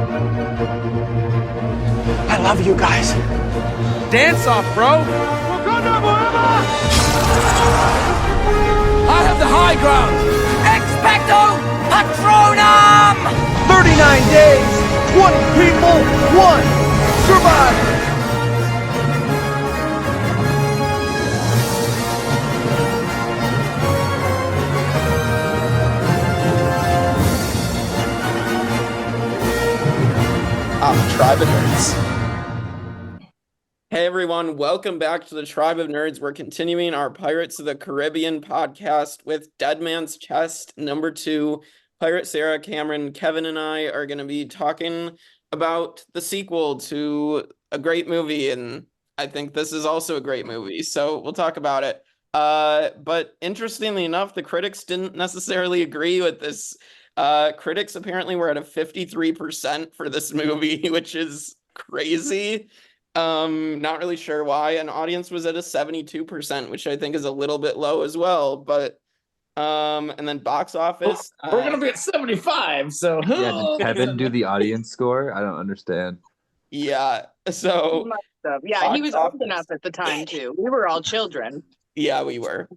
I love you guys. Dance off, bro. I have the high ground. Expecto Patronum! 39 days, 20 people, 1 survivor. Tribe of Nerds. Hey everyone, welcome back to the Tribe of Nerds. We're continuing our Pirates of the Caribbean podcast with Dead Man's Chest #2. Pirate Sara, Cameron, Kevin, and I are going to be talking about the sequel to a great movie, and I think this is also a great movie, so we'll talk about it. But interestingly enough, the critics didn't necessarily agree with this. Critics apparently were at a 53% for this movie, which is crazy. Not really sure why. An audience was at a 72%, which I think is a little bit low as well. But and then box office. We're gonna be at 75. So yeah, did Kevin do the audience score? I don't understand. Yeah. So yeah, he was old enough at the time too. We were all children. Yeah, we were.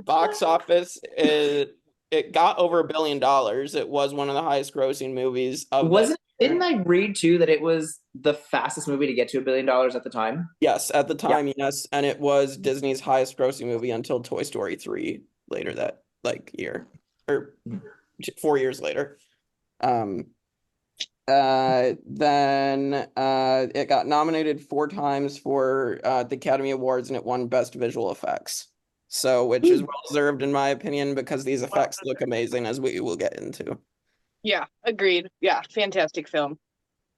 Box office it got over $1 billion. It was one of the highest grossing movies of Didn't I read too that it was the fastest movie to get to $1 billion at the time? Yes, at the time, yes. And it was Disney's highest grossing movie until Toy Story 3 later that year, or 4 years later. Then it got nominated 4 times for the Academy Awards, and it won Best Visual Effects. So, which is well deserved in my opinion, because these effects look amazing, as we will get into. Yeah, agreed. Yeah, fantastic film.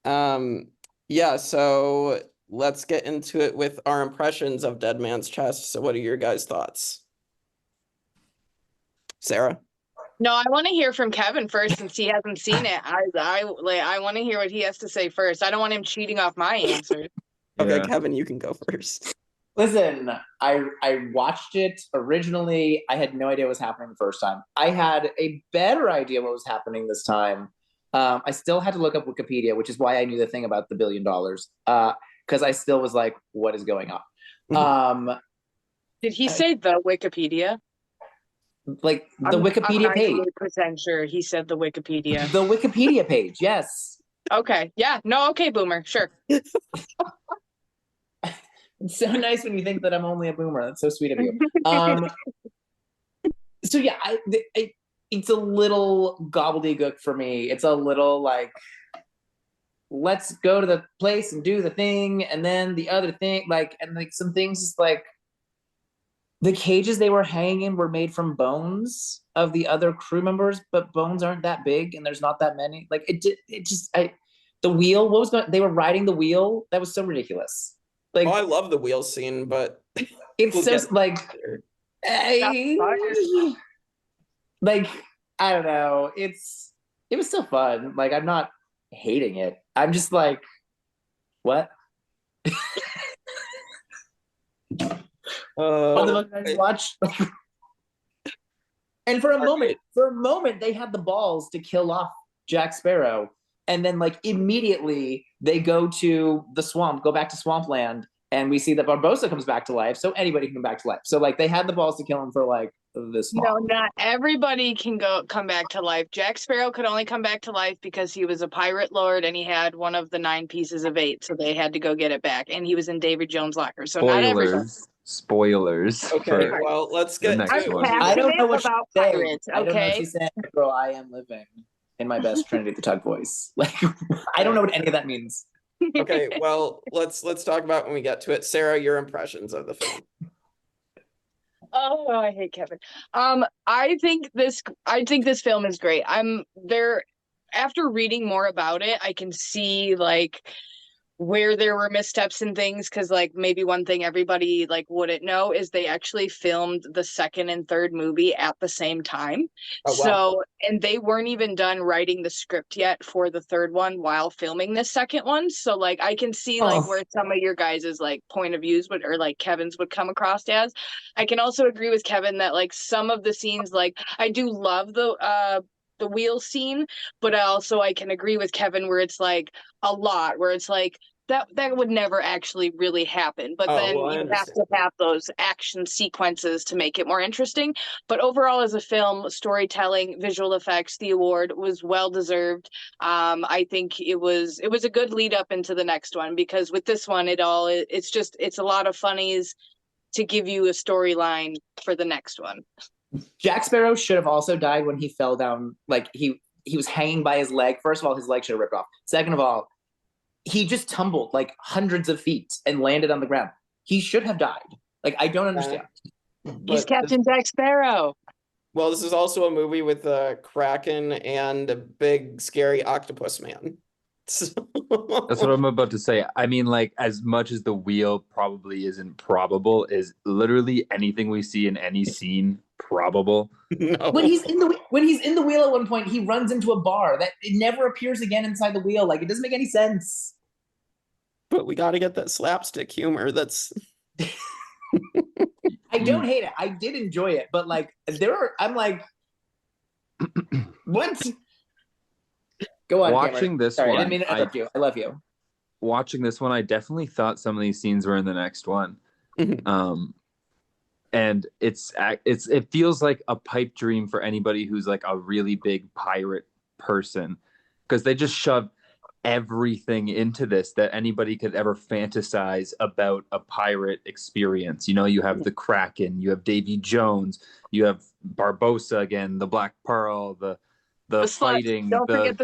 Yeah, so let's get into it with our impressions of Dead Man's Chest. So what are your guys' thoughts? Sara? No, I want to hear from Kevin first since he hasn't seen it. I want to hear what he has to say first. I don't want him cheating off my answers. Okay, Kevin, you can go first. Listen, I watched it originally. I had no idea what was happening the first time. I had a better idea what was happening this time. I still had to look up Wikipedia, which is why I knew the thing about the $1 billion. Because I still was like, what is going on? Did he say the Wikipedia? Like the Wikipedia page. I'm 98% sure he said the Wikipedia. The Wikipedia page, yes. Okay, yeah. No, okay, Boomer, sure. It's so nice when you think that I'm only a boomer. That's so sweet of you. So yeah, it's a little gobbledygook for me. It's a little like, let's go to the place and do the thing, and then the other thing, some things just like the cages they were hanging in were made from bones of the other crew members, but bones aren't that big, and there's not that many. Like the wheel. What was going? They were riding the wheel. That was so ridiculous. Like, I love the wheel scene, but it's just like, I don't know. It was still fun. Like, I'm not hating it. I'm just like, what? Watch. And for a moment, they had the balls to kill off Jack Sparrow. And then, immediately, they go to the swamp, go back to Swampland, and we see that Barbossa comes back to life, so anybody can come back to life. So, they had the balls to kill him for, this swamp. No, not everybody can come back to life. Jack Sparrow could only come back to life because he was a pirate lord, and he had one of the 9 pieces of 8, so they had to go get it back. And he was in Davy Jones' locker, so not everybody. Spoilers. Okay, well, let's get next one. I don't know what she's saying. Pirates, okay? I don't know what she's saying, girl, I am living in my best Trinity the Tug voice. I don't know what any of that means. Okay, well, let's talk about when we get to it. Sara, your impressions of the film. Oh, I hate Kevin. I think this film is great. After reading more about it, I can see where there were missteps and things, because maybe one thing everybody wouldn't know is they actually filmed the second and third movie at the same time. Oh, wow. So, and they weren't even done writing the script yet for the third one while filming this second one. So I can see where some of your guys' point of views would, or Kevin's would come across as. I can also agree with Kevin that some of the scenes, I do love the the wheel scene, but I can agree with Kevin where it's like a lot, where it's like that would never actually really happen. But then well, I you have understand. to have those action sequences to make it more interesting. But overall, as a film, storytelling, visual effects, the award was well deserved. I think it was a good lead up into the next one, because with this one, it's a lot of funnies to give you a storyline for the next one. Jack Sparrow should have also died when he fell down. Like he was hanging by his leg. First of all, his leg should have ripped off. Second of all, he just tumbled like hundreds of feet and landed on the ground. He should have died. Like, I don't understand. He's Captain Jack Sparrow. Well, this is also a movie with a kraken and a big scary octopus man. So... That's what I'm about to say. I mean, like, as much as the wheel probably isn't probable, is literally anything we see in any scene probable? No. When he's in the wheel at one point, he runs into a bar that it never appears again inside the wheel. Like, it doesn't make any sense. But we got to get that slapstick humor. That's... I don't hate it. I did enjoy it, but like I'm like, what? Go on. Watching Cameron. this Sorry, one, I didn't mean to interrupt you. I love you. Watching this one, I definitely thought some of these scenes were in the next one. And it feels like a pipe dream for anybody who's like a really big pirate person, because they just shove everything into this that anybody could ever fantasize about a pirate experience. You know, you have the Kraken, you have Davy Jones, you have Barbossa again, the Black Pearl, the fighting, Don't forget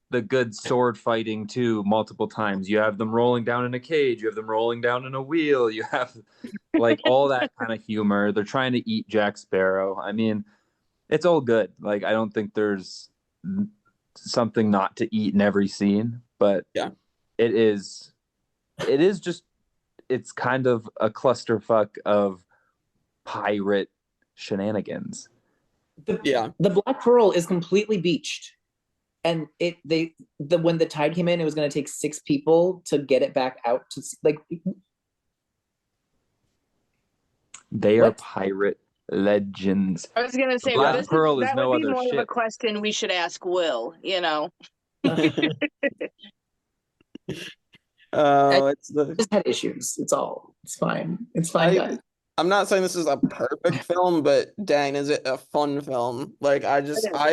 the good sword fighting too, multiple times. You have them rolling down in a cage, you have them rolling down in a wheel, you have like all that kind of humor. They're trying to eat Jack Sparrow. I mean, it's all good. Like, I don't think there's something not to eat in every scene, but yeah, it is just, it's kind of a clusterfuck of pirate shenanigans. The Black Pearl is completely beached, and when the tide came in, it was going to take 6 people to get it back out to like. They are pirate legends. I was gonna say, Black Pearl is no other more ship. of a question we should ask Will. You know. Just had issues. It's fine. It's fine, guys. I'm not saying this is a perfect film, but dang, is it a fun film? Like, I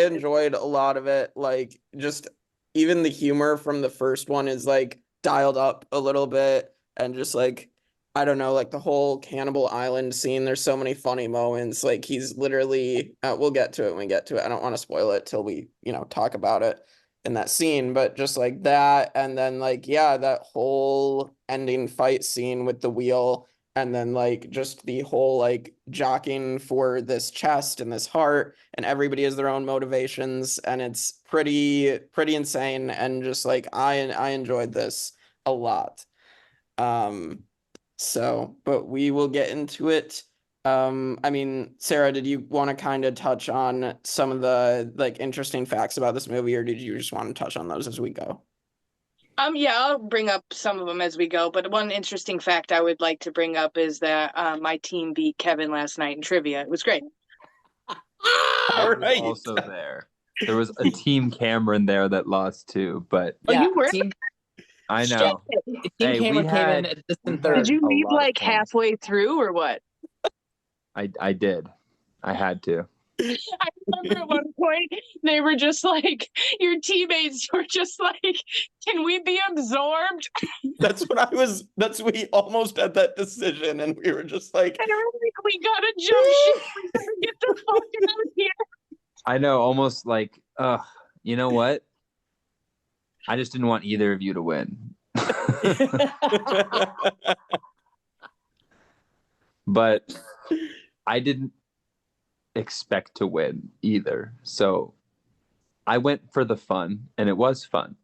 enjoyed a lot of it. Like, just even the humor from the first one is like dialed up a little bit, and just like, I don't know, like the whole Cannibal Island scene, there's so many funny moments. Like, he's literally, we'll get to it when we get to it. I don't want to spoil it till we, talk about it in that scene, but just like that. And then like, yeah, that whole ending fight scene with the wheel, and then like just the whole like jockeying for this chest and this heart, and everybody has their own motivations, and it's pretty insane. And just like, I enjoyed this a lot. So, but we will get into it. I mean, Sarah, did you want to kind of touch on some of the like interesting facts about this movie, or did you just want to touch on those as we go? Yeah, I'll bring up some of them as we go. But one interesting fact I would like to bring up is that my team beat Kevin last night in trivia. It was great. All right. Also there was a Team Cameron there that lost too, but Yeah, you were? I know. Team Cameron came in at distant third. Did you leave like halfway through or what? I did. I had to. I remember at one point they were just like, your teammates were just like, can we be absorbed? That's we almost had that decision, and we were just like, and we gotta jump ship. We gotta get the fuck out of here. I know, almost like, you know what? I just didn't want either of you to win. But I didn't expect to win either. So I went for the fun, and it was fun.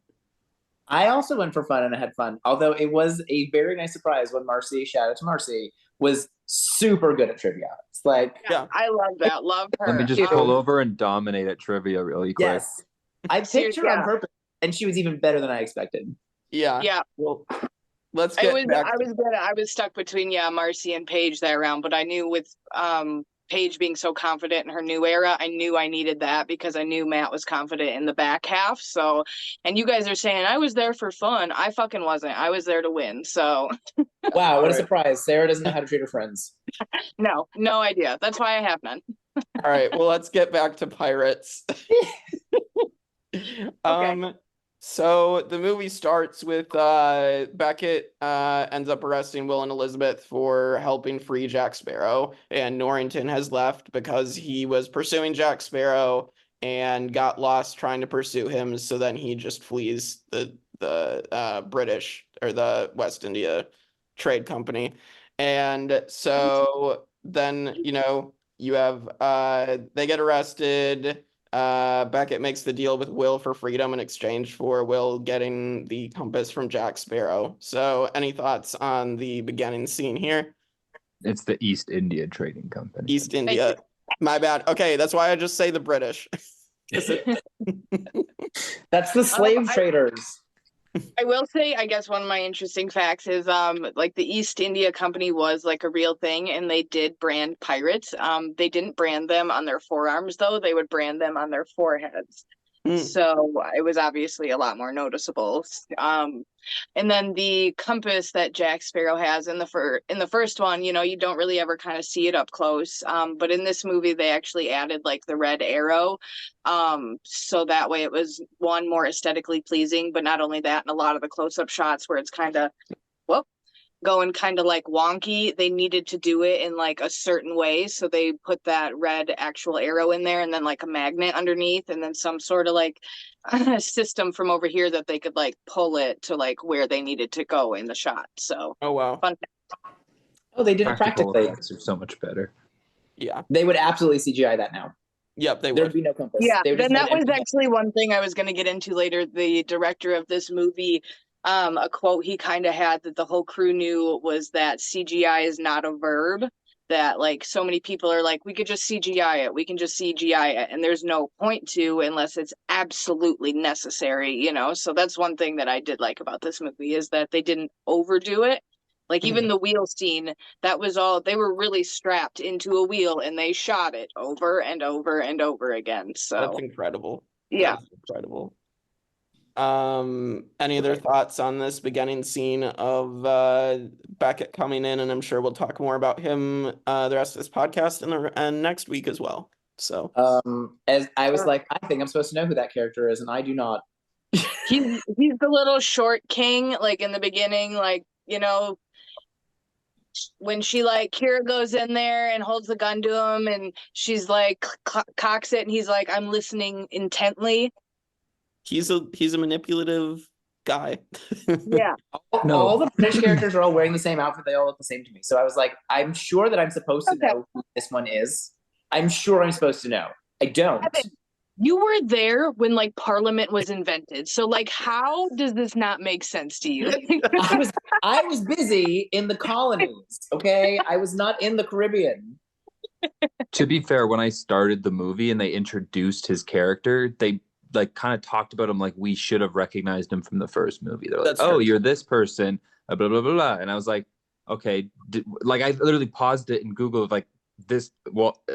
I also went for fun, and I had fun. Although it was a very nice surprise when Marcy, shout out to Marcy, was super good at trivia. It's like, yeah, I love that. Love her. Let me just pull over and dominate at trivia really quick. Yes. I picked her on purpose, and she was even better than I expected. Yeah. Yeah. Well, let's get back. I was stuck between Marcy and Paige that round, but I knew with Paige being so confident in her new era, I knew I needed that because I knew Matt was confident in the back half. So, and you guys are saying I was there for fun. I fucking wasn't. I was there to win. So, Wow, what a surprise. Sarah doesn't know how to treat her friends. no idea. That's why I have none. All right, well, let's get back to Pirates. So the movie starts with Beckett ends up arresting Will and Elizabeth for helping free Jack Sparrow, and Norrington has left because he was pursuing Jack Sparrow and got lost trying to pursue him. So then he just flees the British or the West India Trade Company, and so then you have they get arrested. Beckett makes the deal with Will for freedom in exchange for Will getting the compass from Jack Sparrow. So any thoughts on the beginning scene here? It's the East India Trading Company. East India. My bad. Okay, that's why I just say the British. That's the slave traders. I will say, I guess one of my interesting facts is like the East India Company was like a real thing, and they did brand pirates. They didn't brand them on their forearms though, they would brand them on their foreheads. So it was obviously a lot more noticeable. And then the compass that Jack Sparrow has in the first one, you don't really ever kind of see it up close. But in this movie, they actually added like the red arrow. So that way it was one more aesthetically pleasing, but not only that, in a lot of the close-up shots where it's kind of going kind of like wonky, they needed to do it in like a certain way, so they put that red actual arrow in there and then like a magnet underneath and then some sort of like system from over here that they could like pull it to like where they needed to go in the shot. So oh wow, fun. Oh, they did it Practical practically. effects are so much better. Yeah, They would absolutely CGI that now. yep, they There'd would. be no compass. Yeah, They would then just that have was empty- actually one thing I was going to get into later. The director of this movie, a quote he kind of had that the whole crew knew was that CGI is not a verb. That like so many people are like, we could just CGI it, we can just CGI it, and there's no point to unless it's absolutely necessary, So that's one thing that I did like about this movie is that they didn't overdo it. Like even the wheel scene, that was all, they were really strapped into a wheel and they shot it over and over and over again. So That's incredible. yeah. That's incredible. Any other thoughts on this beginning scene of Beckett coming in? And I'm sure we'll talk more about him the rest of this podcast and next week as well. So as I was like, I think I'm supposed to know who that character is, and I do not. He's the little short king, like in the beginning, like, when she like Kira goes in there and holds the gun to him and she's like cocks it and he's like, I'm listening intently. he's a manipulative guy. Yeah. All the British characters are all wearing the same outfit. They all look the same to me. So I was like, I'm sure that I'm supposed to know who this one is. I'm sure I'm supposed to know. I don't. Evan, you were there when like Parliament was invented. So like, how does this not make sense to you? I was busy in the colonies. Okay, I was not in the Caribbean. To be fair, when I started the movie and they introduced his character, they like kind of talked about him like we should have recognized him from the first movie. They're like, That's "Oh, true. you're this person," blah blah blah blah, and I was like, "Okay." Like I literally paused it and Googled like this,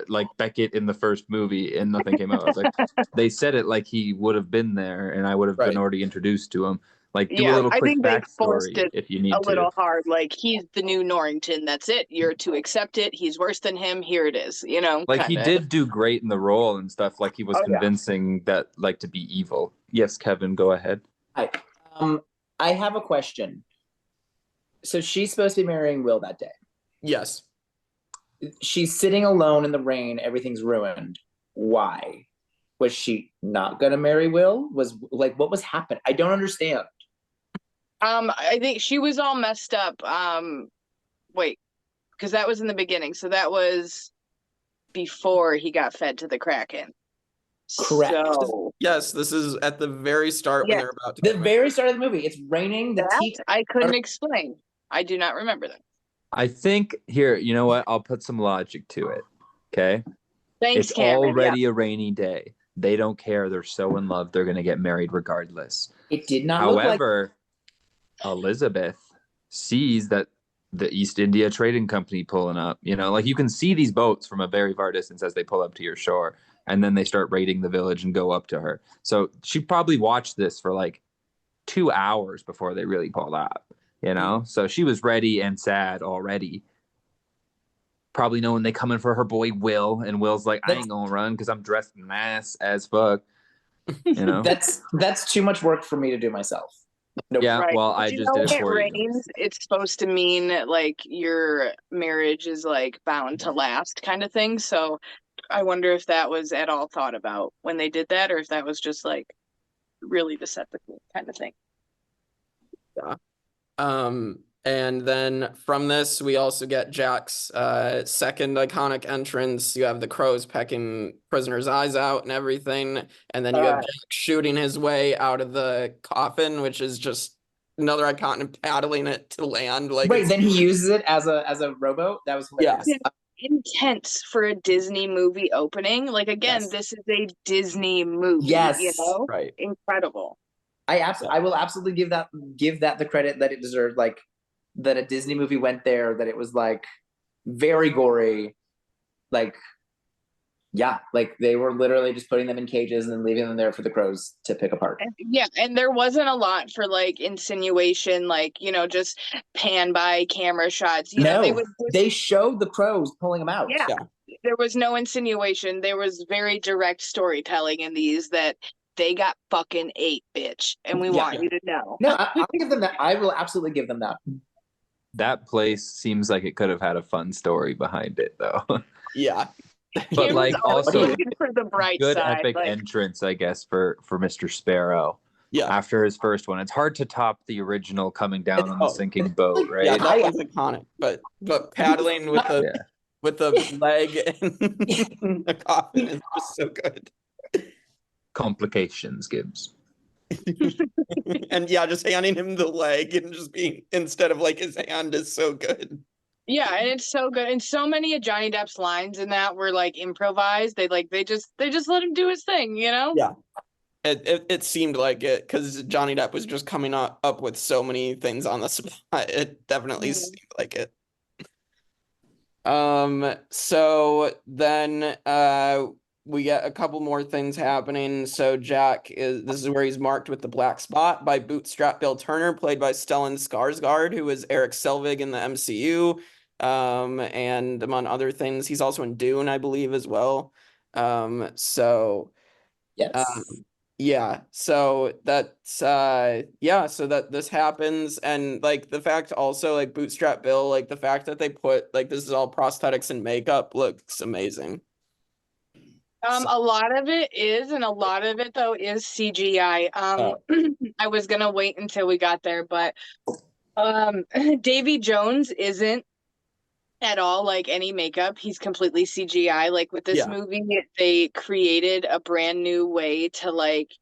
like Beckett in the first movie, and nothing came out. I was like, they said it like he would have been there, and I would have been already introduced to him. Like, do a little quick backstory if you need a to. little hard. Like, he's the new Norrington. That's it. You're to accept it. He's worse than him. Here it is. Like, kinda. he did do great in the role and stuff. Like, he was convincing that, like, to be evil. Yes, Kevin, go ahead. Hi. I have a question. So she's supposed to be marrying Will that day. Yes. She's sitting alone in the rain. Everything's ruined. Why? Was she not going to marry Will? Was like, what was happening? I don't understand. I think she was all messed up. Wait, because that was in the beginning. So that was before he got fed to the Kraken. Correct. So, yes, this is at the very start when they're about to. The very start of the movie. It's raining. I couldn't explain. I do not remember that. I think here, you know what? I'll put some logic to it. Okay. Thanks, it's Cameron. already a rainy day. They don't care. They're so in love. They're going to get married regardless. It did not However, Elizabeth sees that the East India Trading Company pulling up. You know, like you can see these boats from a very far distance as they pull up to your shore, and then they start raiding the village and go up to her. So she probably watched this for like 2 hours before they really pulled up, you know? So she was ready and sad already. Probably knowing they coming for her boy Will, and Will's like, I ain't gonna run because I'm dressed nice as fuck. You know? That's too much work for me to do myself. Nope. Yeah, Right. well, But I you just know, did it when for you. rains, it's supposed to mean like your marriage is like bound to last kind of thing. So I wonder if that was at all thought about when they did that, or if that was just like really to set the kind of thing. Yeah. And then from this, we also get Jack's second iconic entrance. You have the crows pecking prisoners' eyes out and everything, and then you have Jack shooting his way out of the coffin, which is just another iconic paddling it to land. Like, Right, then he uses it as a rowboat. That was hilarious. Yeah. Intense for a Disney movie opening. Like again, Yes. this is a Disney movie. Yes. You know, right. incredible. I will absolutely give that the credit that it deserved. Like that a Disney movie went there. That it was like very gory. Like yeah, like they were literally just putting them in cages and then leaving them there for the crows to pick apart. Yeah, and there wasn't a lot for like insinuation, like, you know, just pan by camera shots. You know, they showed the crows pulling them out. Yeah. There was no insinuation. There was very direct storytelling in these that they got fucking ate, bitch, and we want you to know. No, I'll give them that. I will absolutely give them that. That place seems like it could have had a fun story behind it, though. Yeah. But like also looking for the bright good side, epic like, entrance, I guess, for Mr. Sparrow. Yeah. After his first one, it's hard to top the original coming down on the sinking boat, right? Yeah, that was iconic. But paddling with the with the leg in the coffin is just so good. Complications, Gibbs. And yeah, just handing him the leg and just being instead of like his hand is so good. Yeah, and it's so good. And so many of Johnny Depp's lines in that were like improvised. They just let him do his thing, you know? Yeah. It seemed like it because Johnny Depp was just coming up with so many things on the spot. It definitely seemed like it. So then we get a couple more things happening. So this is where he's marked with the black spot by Bootstrap Bill Turner, played by Stellan Skarsgård, who is Eric Selvig in the MCU. And among other things, he's also in Dune, I believe, as well. So yeah, so that's so that this happens, and like the fact also like Bootstrap Bill, like the fact that they put like this is all prosthetics and makeup looks amazing. A lot of it is, and a lot of it though is CGI. I was gonna wait until we got there, but Davy Jones isn't at all like any makeup. He's completely CGI. Like with this movie, they created a brand new way to like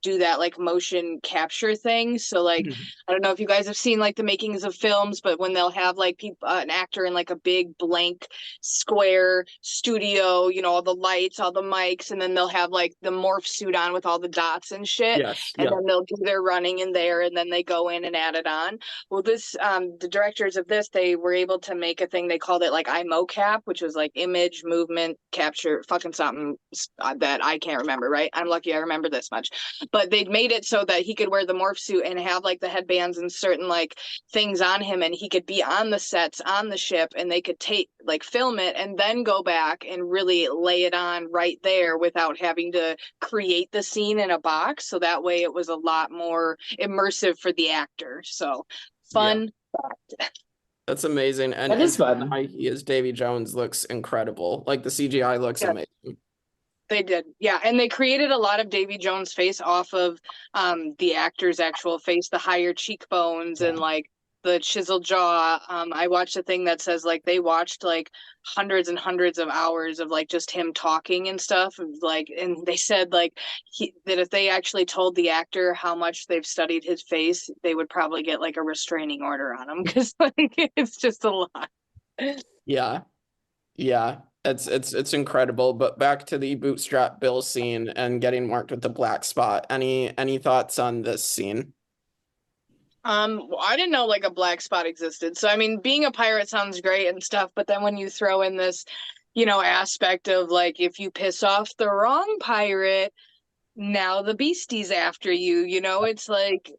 do that like motion capture thing. So like I don't know if you guys have seen like the makings of films, but when they'll have like people an actor in like a big blank square studio, you know, all the lights, all the mics, and then they'll have like the morph suit on with all the dots and shit. And then they'll do their running in there, and then they go in and add it on. Well, this the directors of this, they were able to make a thing, they called it like iMocap, which was like image movement capture fucking something that I can't remember, right? I'm lucky I remember this much. But they'd made it so that he could wear the morph suit and have like the headbands and certain like things on him, and he could be on the sets on the ship, and they could film it and then go back and really lay it on right there without having to create the scene in a box. So that way it was a lot more immersive for the actor. So fun fact. That's amazing. And that is fun. He is Davy Jones looks incredible. Like the CGI looks amazing. They did. Yeah. And they created a lot of Davy Jones' face off of the actor's actual face, the higher cheekbones and like the chiseled jaw. I watched a thing that says like they watched like hundreds and hundreds of hours of like just him talking and stuff. Like, and they said like that if they actually told the actor how much they've studied his face, they would probably get like a restraining order on him because like it's just a lot. Yeah. It's incredible. But back to the Bootstrap Bill scene and getting marked with the black spot. Any thoughts on this scene? I didn't know like a black spot existed. So I mean, being a pirate sounds great and stuff, but then when you throw in this, aspect of like if you piss off the wrong pirate, now the beastie's after you, it's like,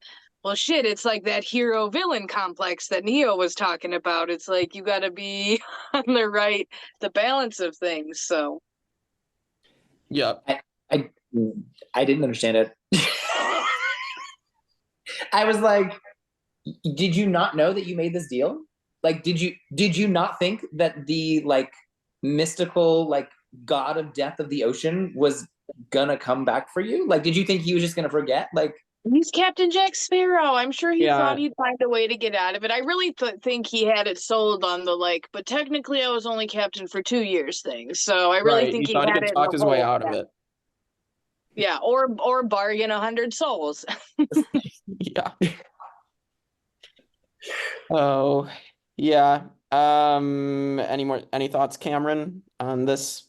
well shit, it's like that hero villain complex that Neo was talking about. It's like you gotta be on the balance of things. So Yep. I didn't understand it. I was like, did you not know that you made this deal? Like, did you not think that the like mystical like god of death of the ocean was gonna come back for you? Like, did you think he was just gonna forget? Like, he's Captain Jack Sparrow. I'm sure he Yeah. thought he'd find a way to get out of it. I really think he had it sold on the like, but technically I was only captain for 2 years thing. So I really Right. think He he thought he had could it in talk the his way hole. out of Yeah. it. Yeah, or bargain 100 souls. Yeah. Oh, yeah. Any thoughts, Cameron, on this?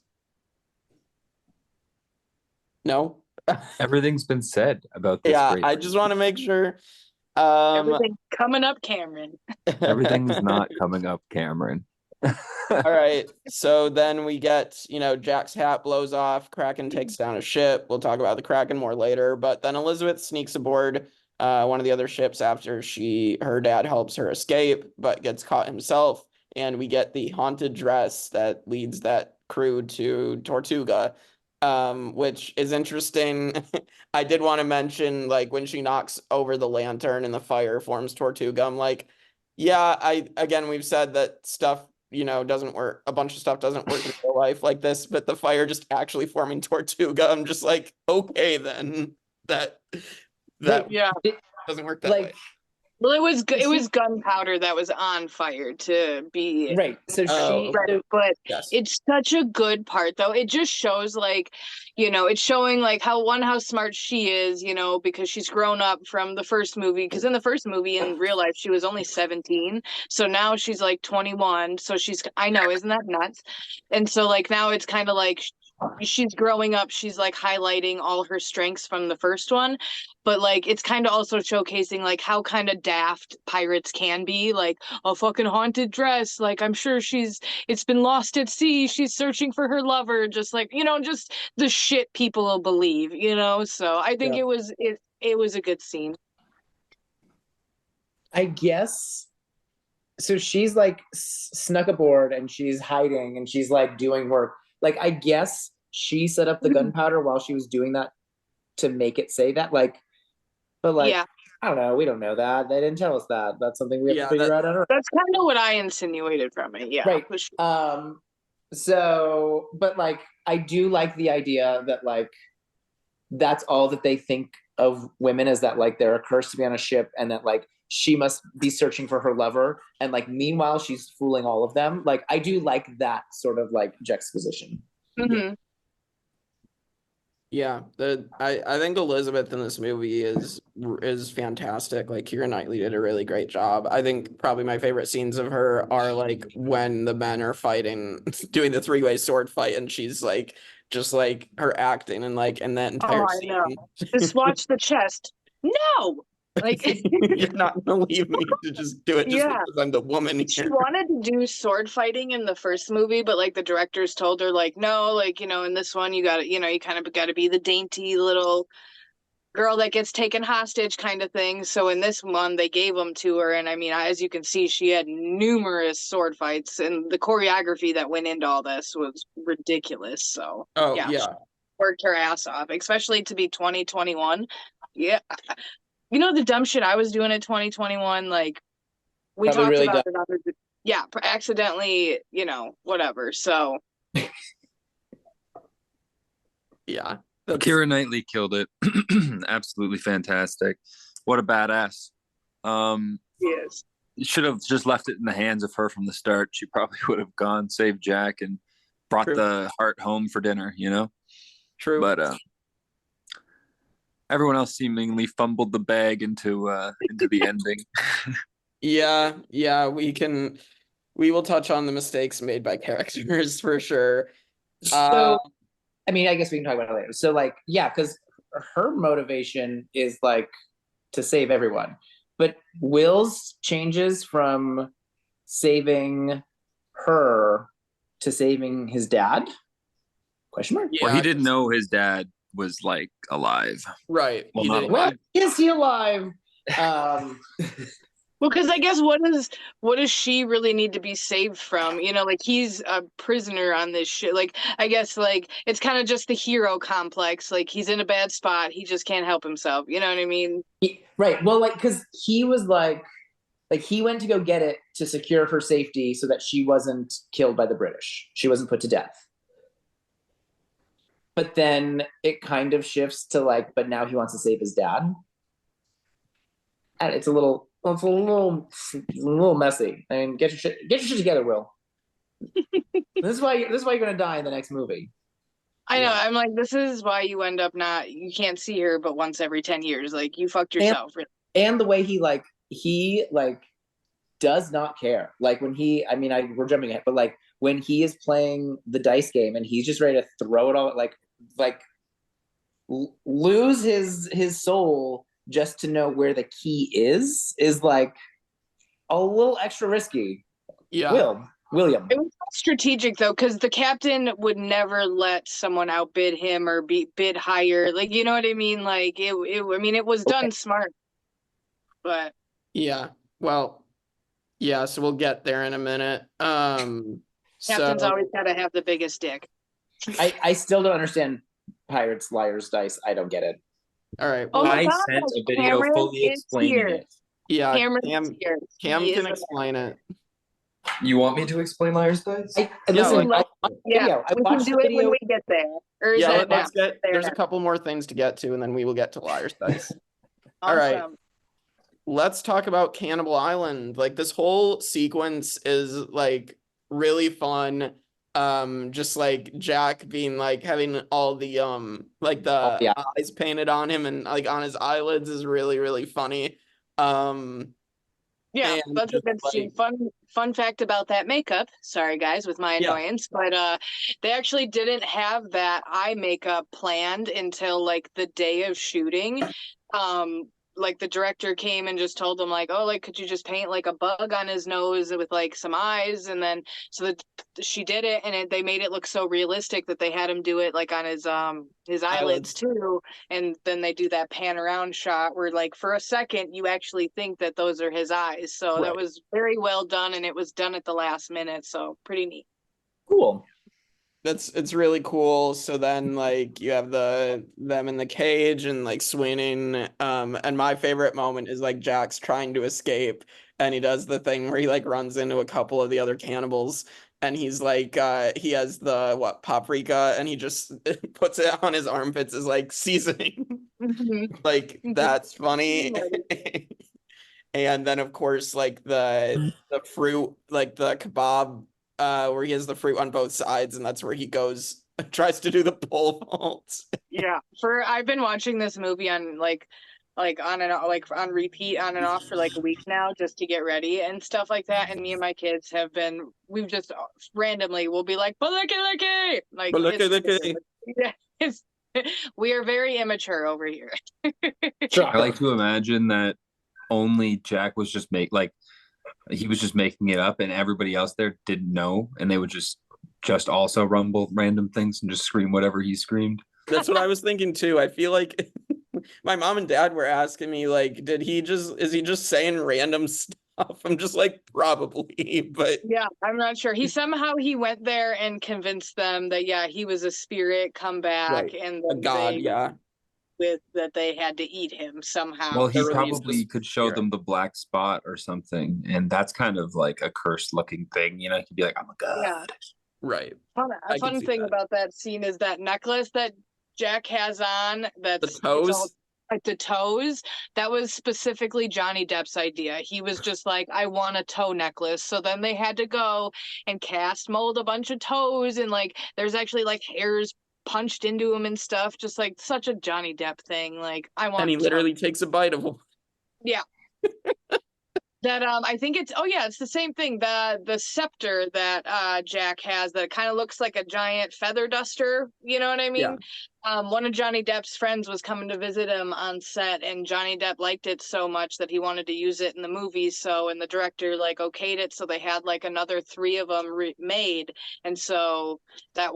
No? Everything's been said about this Yeah, great. I just want to make sure. Everything coming up, Cameron. Everything's not coming up, Cameron. All right. So then we get, Jack's hat blows off. Kraken takes down a ship. We'll talk about the Kraken more later. But then Elizabeth sneaks aboard one of the other ships after her dad helps her escape, but gets caught himself. And we get the haunted dress that leads that crew to Tortuga, which is interesting. I did want to mention, like, when she knocks over the lantern and the fire forms Tortuga, I'm like, yeah, we've said that stuff, doesn't work. A bunch of stuff doesn't work in real life like this, but the fire just actually forming Tortuga, I'm just like, okay, then that Yeah. doesn't work that like, way. Well, it was gunpowder that was on fire to be right. So Oh, right, but yes. it's such a good part though. It just shows like, it's showing like how smart she is, because she's grown up from the first movie. Because in the first movie in real life she was only 17, so now she's like 21. So I know, isn't that nuts? And so like now it's kind of like she's growing up, she's like highlighting all her strengths from the first one, but like it's kind of also showcasing like how kind of daft pirates can be, like a fucking haunted dress, like I'm sure it's been lost at sea, she's searching for her lover, just like, just the shit people will believe, so I think Yeah. it was a good scene. I guess so. She's like snuck aboard and she's hiding and she's like doing work. Like, I guess she set up the gunpowder while she was doing that to make it say that. Like, but like, Yeah. I don't know. We don't know that. They didn't tell us that. That's something we have to figure out on our own. That's kind of what I insinuated from it. Yeah. Right. So, but like, I do like the idea that like, that's all that they think of women, is that like they're a curse to be on a ship, and that like she must be searching for her lover, and like meanwhile she's fooling all of them. Like, I do like that sort of like juxtaposition. Mm-hmm. Yeah, I think Elizabeth in this movie is fantastic. Like, Keira Knightley did a really great job. I think probably my favorite scenes of her are like when the men are fighting, doing the 3-way sword fight, and she's like just like her acting and like in that entire I scene. know. Just watch the chest. No, like You're not gonna leave me to just do it just Yeah. because I'm the woman she here. wanted to do sword fighting in the first movie, but like the directors told her like, no, like, in this one you gotta, you kind of gotta be the dainty little girl that gets taken hostage kind of thing. So in this one they gave them to her, and I mean, as you can see, she had numerous sword fights, and the choreography that went into all this was ridiculous. So Oh yeah, yeah. she worked her ass off, especially to be 2021. Yeah, the dumb shit I was doing in 2021, like we Probably talked really about it on the, yeah, accidentally, whatever. So Yeah. Keira Knightley killed it. Absolutely fantastic. What a badass. yes. Should have just left it in the hands of her from the start. She probably would have gone, saved Jack, and brought True. the heart home for dinner, True. But everyone else seemingly fumbled the bag into the ending. Yeah, we will touch on the mistakes made by characters for sure. So, I mean, I guess we can talk about it later. So, like, yeah, because her motivation is like to save everyone, but Will's changes from saving her to saving his dad? Question mark. Well, he didn't know his dad was like alive. Right. Well, He not didn't- alive. Is he alive? Well, because I guess what does she really need to be saved from? You know, like he's a prisoner on this shit. Like I guess like it's kind of just the hero complex. Like he's in a bad spot, he just can't help himself. You know what I mean? Right. Well, like because he was like he went to go get it to secure her safety so that she wasn't killed by the British. She wasn't put to death. But then it kind of shifts to like, but now he wants to save his dad. And it's a little messy. I mean, get your shit together, Will. This is why you're gonna die in the next movie. I know. I'm like, this is why you end up you can't see her but once every 10 years. Like you fucked yourself. And the way he does not care. Like when we're jumping ahead, but like when he is playing the dice game and he's just ready to throw it all, lose his soul just to know where the key is like a little extra risky. Yeah. William. It was strategic though, because the captain would never let someone outbid him or bid higher. Like, you know what I mean? Like it was done smart. But Yeah. Well, yeah, so we'll get there in a minute. captain's always gotta have the biggest dick. I still don't understand Pirates, Liars, Dice. I don't get it. All right. Oh Well, my I God, sent a video Cameron fully is explaining here. it. yeah, Cameron Cam, is here. Cam He can is explain it. You want me to explain Liar's Dice? Listen, like- I we can watched do the it video. when we get there. Or is Yeah, that now? let's get. There There's a now. couple more things to get to, and then we will get to Liar's Dice. All right. Awesome. Let's talk about Cannibal Island. Like this whole sequence is like really fun. Just like Jack being like having all the like the eyes painted on him and like on his eyelids is really, really funny. Yeah, and that's a just, good scene. like- Fun fact about that makeup. Sorry guys with my Yeah. annoyance, but they actually didn't have that eye makeup planned until like the day of shooting. Like the director came and just told them like, oh, like could you just paint like a bug on his nose with like some eyes, and then so that she did it, and they made it look so realistic that they had him do it like on his eyelids too, and then they do that pan around shot where like for a second you actually think that those are his eyes. So that was very well done, and it was done at the last minute, so pretty neat. Cool. it's really cool. So then like you have them in the cage and like swinging. And my favorite moment is like Jack's trying to escape and he does the thing where he like runs into a couple of the other cannibals and he's like he has the paprika and he just puts it on his armpits as like seasoning. Like that's funny. And then of course like the fruit, like the kebab where he has the fruit on both sides, and that's where he goes tries to do the pole vault. Yeah, I've been watching this movie on like on and off, like on repeat on and off for like a week now just to get ready and stuff like that. And me and my kids we've just randomly we'll be like Baliki, like Baliki. Yeah, we are very immature over here. I like to imagine that only Jack was just he was just making it up and everybody else there didn't know and they would just also rumble random things and just scream whatever he screamed. That's what I was thinking too. I feel like my mom and dad were asking me like, is he just saying random stuff? I'm just like, probably, but yeah, I'm not sure. He went there and convinced them that he was a spirit come back and a god, that they had to eat him somehow. Well, he They released probably this could show them the black spot or something, and that's kind of like a cursed looking thing, you know. He'd be like, "I'm a god." Yeah. Right. A fun thing about that scene is that necklace that Jack has on. That's the toes. It's all, like the toes. That was specifically Johnny Depp's idea. He was just like, I want a toe necklace. So then they had to go and cast mold a bunch of toes, and like there's actually like hairs punched into him and stuff. Just like such a Johnny Depp thing. Like I want. And he literally takes a bite of one. Yeah. That I think it's the same thing. The scepter that Jack has that kind of looks like a giant feather duster, you know what I mean? One of Johnny Depp's friends was coming to visit him on set, and Johnny Depp liked it so much that he wanted to use it in the movies. So, and the director like okayed it, so they had like another 3 of them made, and so that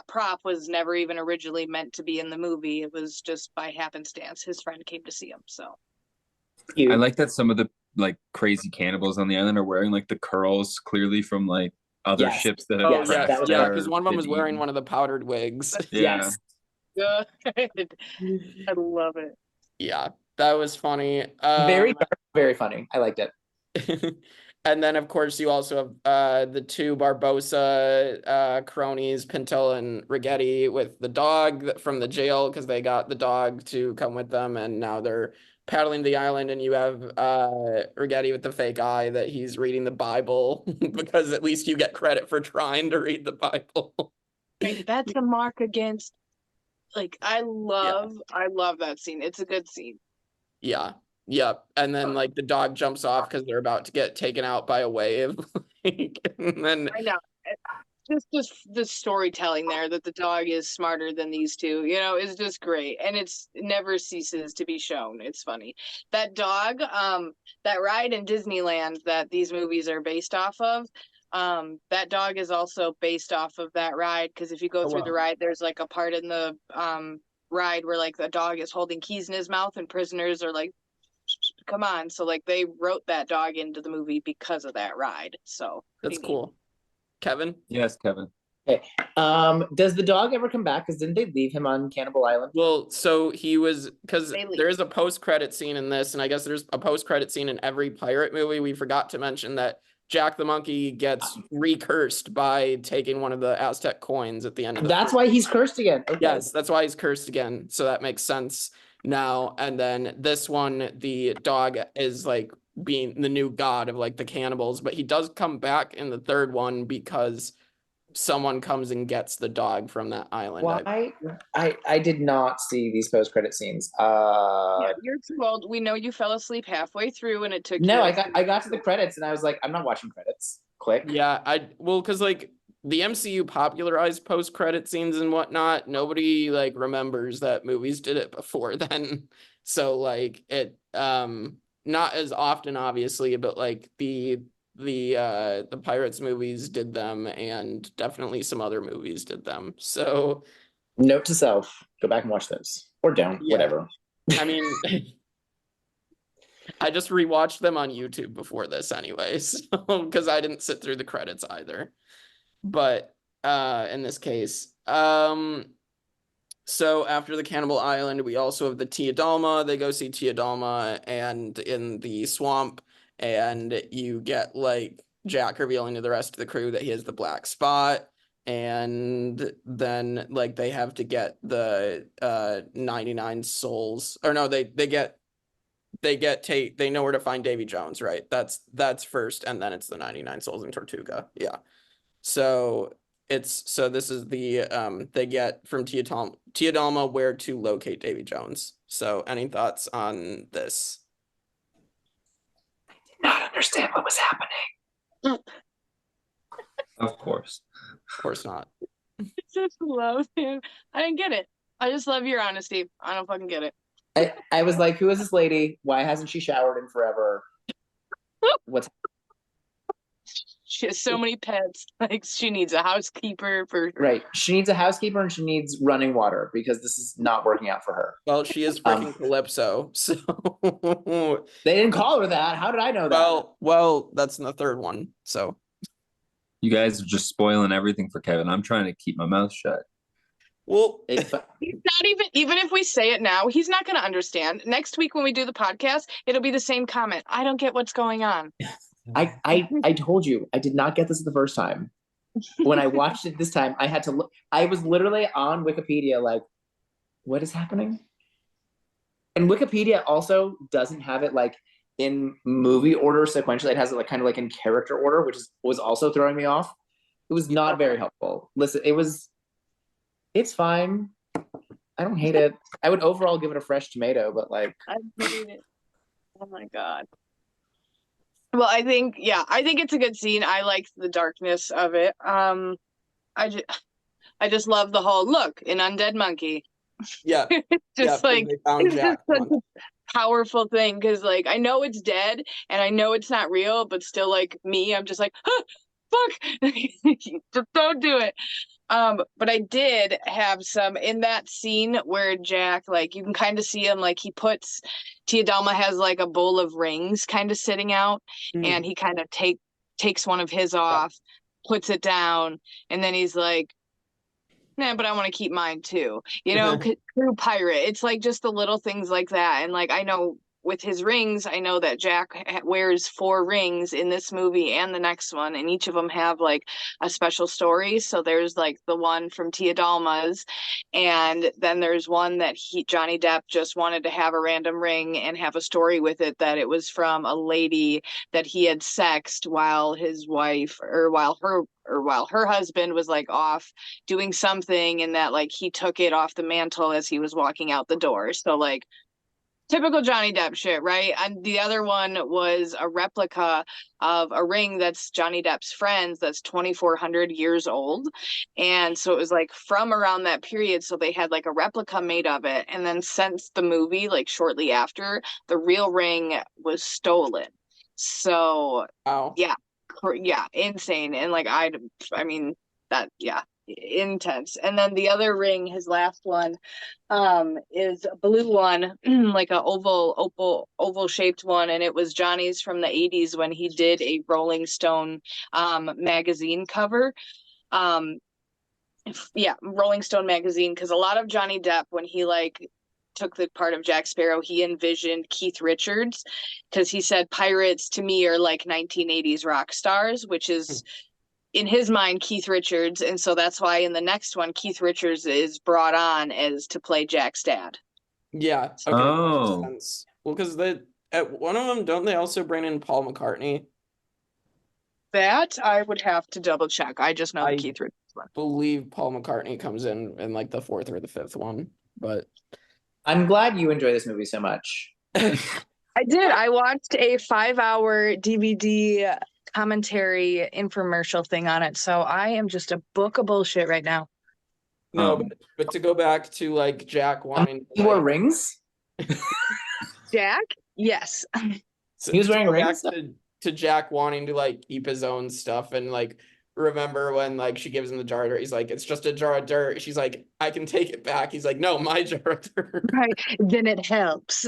prop was never even originally meant to be in the movie. It was just by happenstance. His friend came to see him, so. I like that some of the like crazy cannibals on the island are wearing like the curls clearly from like other Yes. ships that have Oh, crashed yes. Yeah, there because one of them been was wearing eaten. one of the powdered wigs. Yeah. Yes. Good. I love it. Yeah, that was funny. Very dark, very funny. I liked it. And then, of course, you also have the 2 Barbosa cronies, Pinto and Rigetti, with the dog from the jail because they got the dog to come with them, and now they're paddling the island. And you have Rigetti with the fake eye that he's reading the Bible because at least you get credit for trying to read the Bible. That's a mark against. Like I love that scene. It's a good scene. Yeah. Yep. And then like the dog jumps off because they're about to get taken out by a wave. And then I know. Just the storytelling there that the dog is smarter than these 2, you know, is just great. And it never ceases to be shown. It's funny. That dog, that ride in Disneyland that these movies are based off of, that dog is also based off of that ride, because if you go through the ride, there's like a part in the ride where like the dog is holding keys in his mouth and prisoners are like, come on. So like they wrote that dog into the movie because of that ride. So that's cool. Kevin? Yes, Kevin. Okay. Does the dog ever come back? Because didn't they leave him on Cannibal Island? Well, so he was, because there is a post-credit scene in this, and I guess there's a post-credit scene in every pirate movie. We forgot to mention that Jack the Monkey gets recursed by taking one of the Aztec coins at the end of the That's why he's cursed again. Okay. Yes, that's why he's cursed again. So that makes sense now. And then this one, the dog is like being the new god of like the cannibals, but he does come back in the 3rd one because someone comes and gets the dog from that island. Why? I did not see these post-credit scenes. Yeah, you're too old. We know you fell asleep halfway through and it took No, you. I got to the credits and I was like, I'm not watching credits. Click. Yeah, because like the MCU popularized post-credit scenes and whatnot. Nobody like remembers that movies did it before then. So like it not as often obviously, but like the Pirates movies did them, and definitely some other movies did them. So Note to self, go back and watch those. Or don't, whatever. I mean, I just rewatched them on YouTube before this anyways, because I didn't sit through the credits either. But in this case, so after the Cannibal Island, we also have the Tia Dalma. They go see Tia Dalma and in the swamp, and you get like Jack revealing to the rest of the crew that he has the black spot. And then like they have to get the 99 souls, or no, they know where to find Davy Jones, right? That's first, and then it's the 99 souls in Tortuga. Yeah. So this is the they get from Tia Dalma where to locate Davy Jones. So any thoughts on this? I did not understand what was happening. Of course. Of course not. I just love him. I didn't get it. I just love your honesty. I don't fucking get it. I was like, who is this lady? Why hasn't she showered in forever? What's She has so many pets. Like she needs a housekeeper for right? She needs a housekeeper and she needs running water because this is not working out for her. Well, she is freaking Calypso, so They didn't call her that. How did I know that? well, that's in the 3rd one. So You guys are just spoiling everything for Kevin. I'm trying to keep my mouth shut. well, he's not even if we say it now, he's not going to understand. Next week when we do the podcast, it'll be the same comment. I don't get what's going on. I told you I did not get this the first time. When I watched it this time, I had to look. I was literally on Wikipedia like, what is happening? And Wikipedia also doesn't have it like in movie order sequentially. It has it like kind of like in character order, which was also throwing me off. It was not very helpful. Listen, it's fine. I don't hate it. I would overall give it a fresh tomato, but like I hate it. Oh my god. Well, I think it's a good scene. I liked the darkness of it. I just love the whole look, an undead monkey. Yeah. Just Yeah, like they found it's Jack just such one. a powerful thing because like I know it's dead and I know it's not real, but still like me, I'm just like, huh, fuck, just don't do it. But I did have some in that scene where Jack, like, you can kind of see him, like, Tia Dalma has like a bowl of rings kind of sitting out, Mm. and he kind of takes one of his off, puts it down, and then he's like, nah, but I want to keep mine too. True pirate. It's like just the little things like that. And like I know with his rings, I know that Jack wears 4 rings in this movie and the next one, and each of them have like a special story. So there's like the one from Tia Dalma's, and then there's one that Johnny Depp just wanted to have a random ring and have a story with it, that it was from a lady that he had sexed while his wife or while her husband was like off doing something, and that like he took it off the mantle as he was walking out the door. So like typical Johnny Depp shit, right? And the other one was a replica of a ring that's Johnny Depp's friend's that's 2,400 years old. And so it was like from around that period. So they had like a replica made of it. And then since the movie, like shortly after, the real ring was stolen. So Wow. yeah, insane. And like I mean that, yeah, intense. And then the other ring, his last one, is a blue one, like a oval shaped one, and it was Johnny's from the 80s when he did a Rolling Stone magazine cover. Rolling Stone magazine, because a lot of Johnny Depp, when he like took the part of Jack Sparrow, he envisioned Keith Richards, because he said pirates to me are like 1980s rock stars, which is in his mind Keith Richards. And so that's why in the next one Keith Richards is brought on as to play Jack's dad. Yeah. Okay. Oh. Makes sense. Well, because at one of them, don't they also bring in Paul McCartney? That I would have to double check. I just know I the Keith Richards one. believe Paul McCartney comes in like the 4th or the 5th one, but I'm glad you enjoy this movie so much. I did. I watched a 5-hour DVD commentary infomercial thing on it, so I am just a book of bullshit right now. no, but to go back to like Jack wanting He wore rings? Jack? Yes. He was wearing rings? To Jack wanting to like keep his own stuff, and like remember when like she gives him the jar of dirt, he's like, it's just a jar of dirt. She's like, I can take it back. He's like, no, my jar of dirt. Right. Then it helps.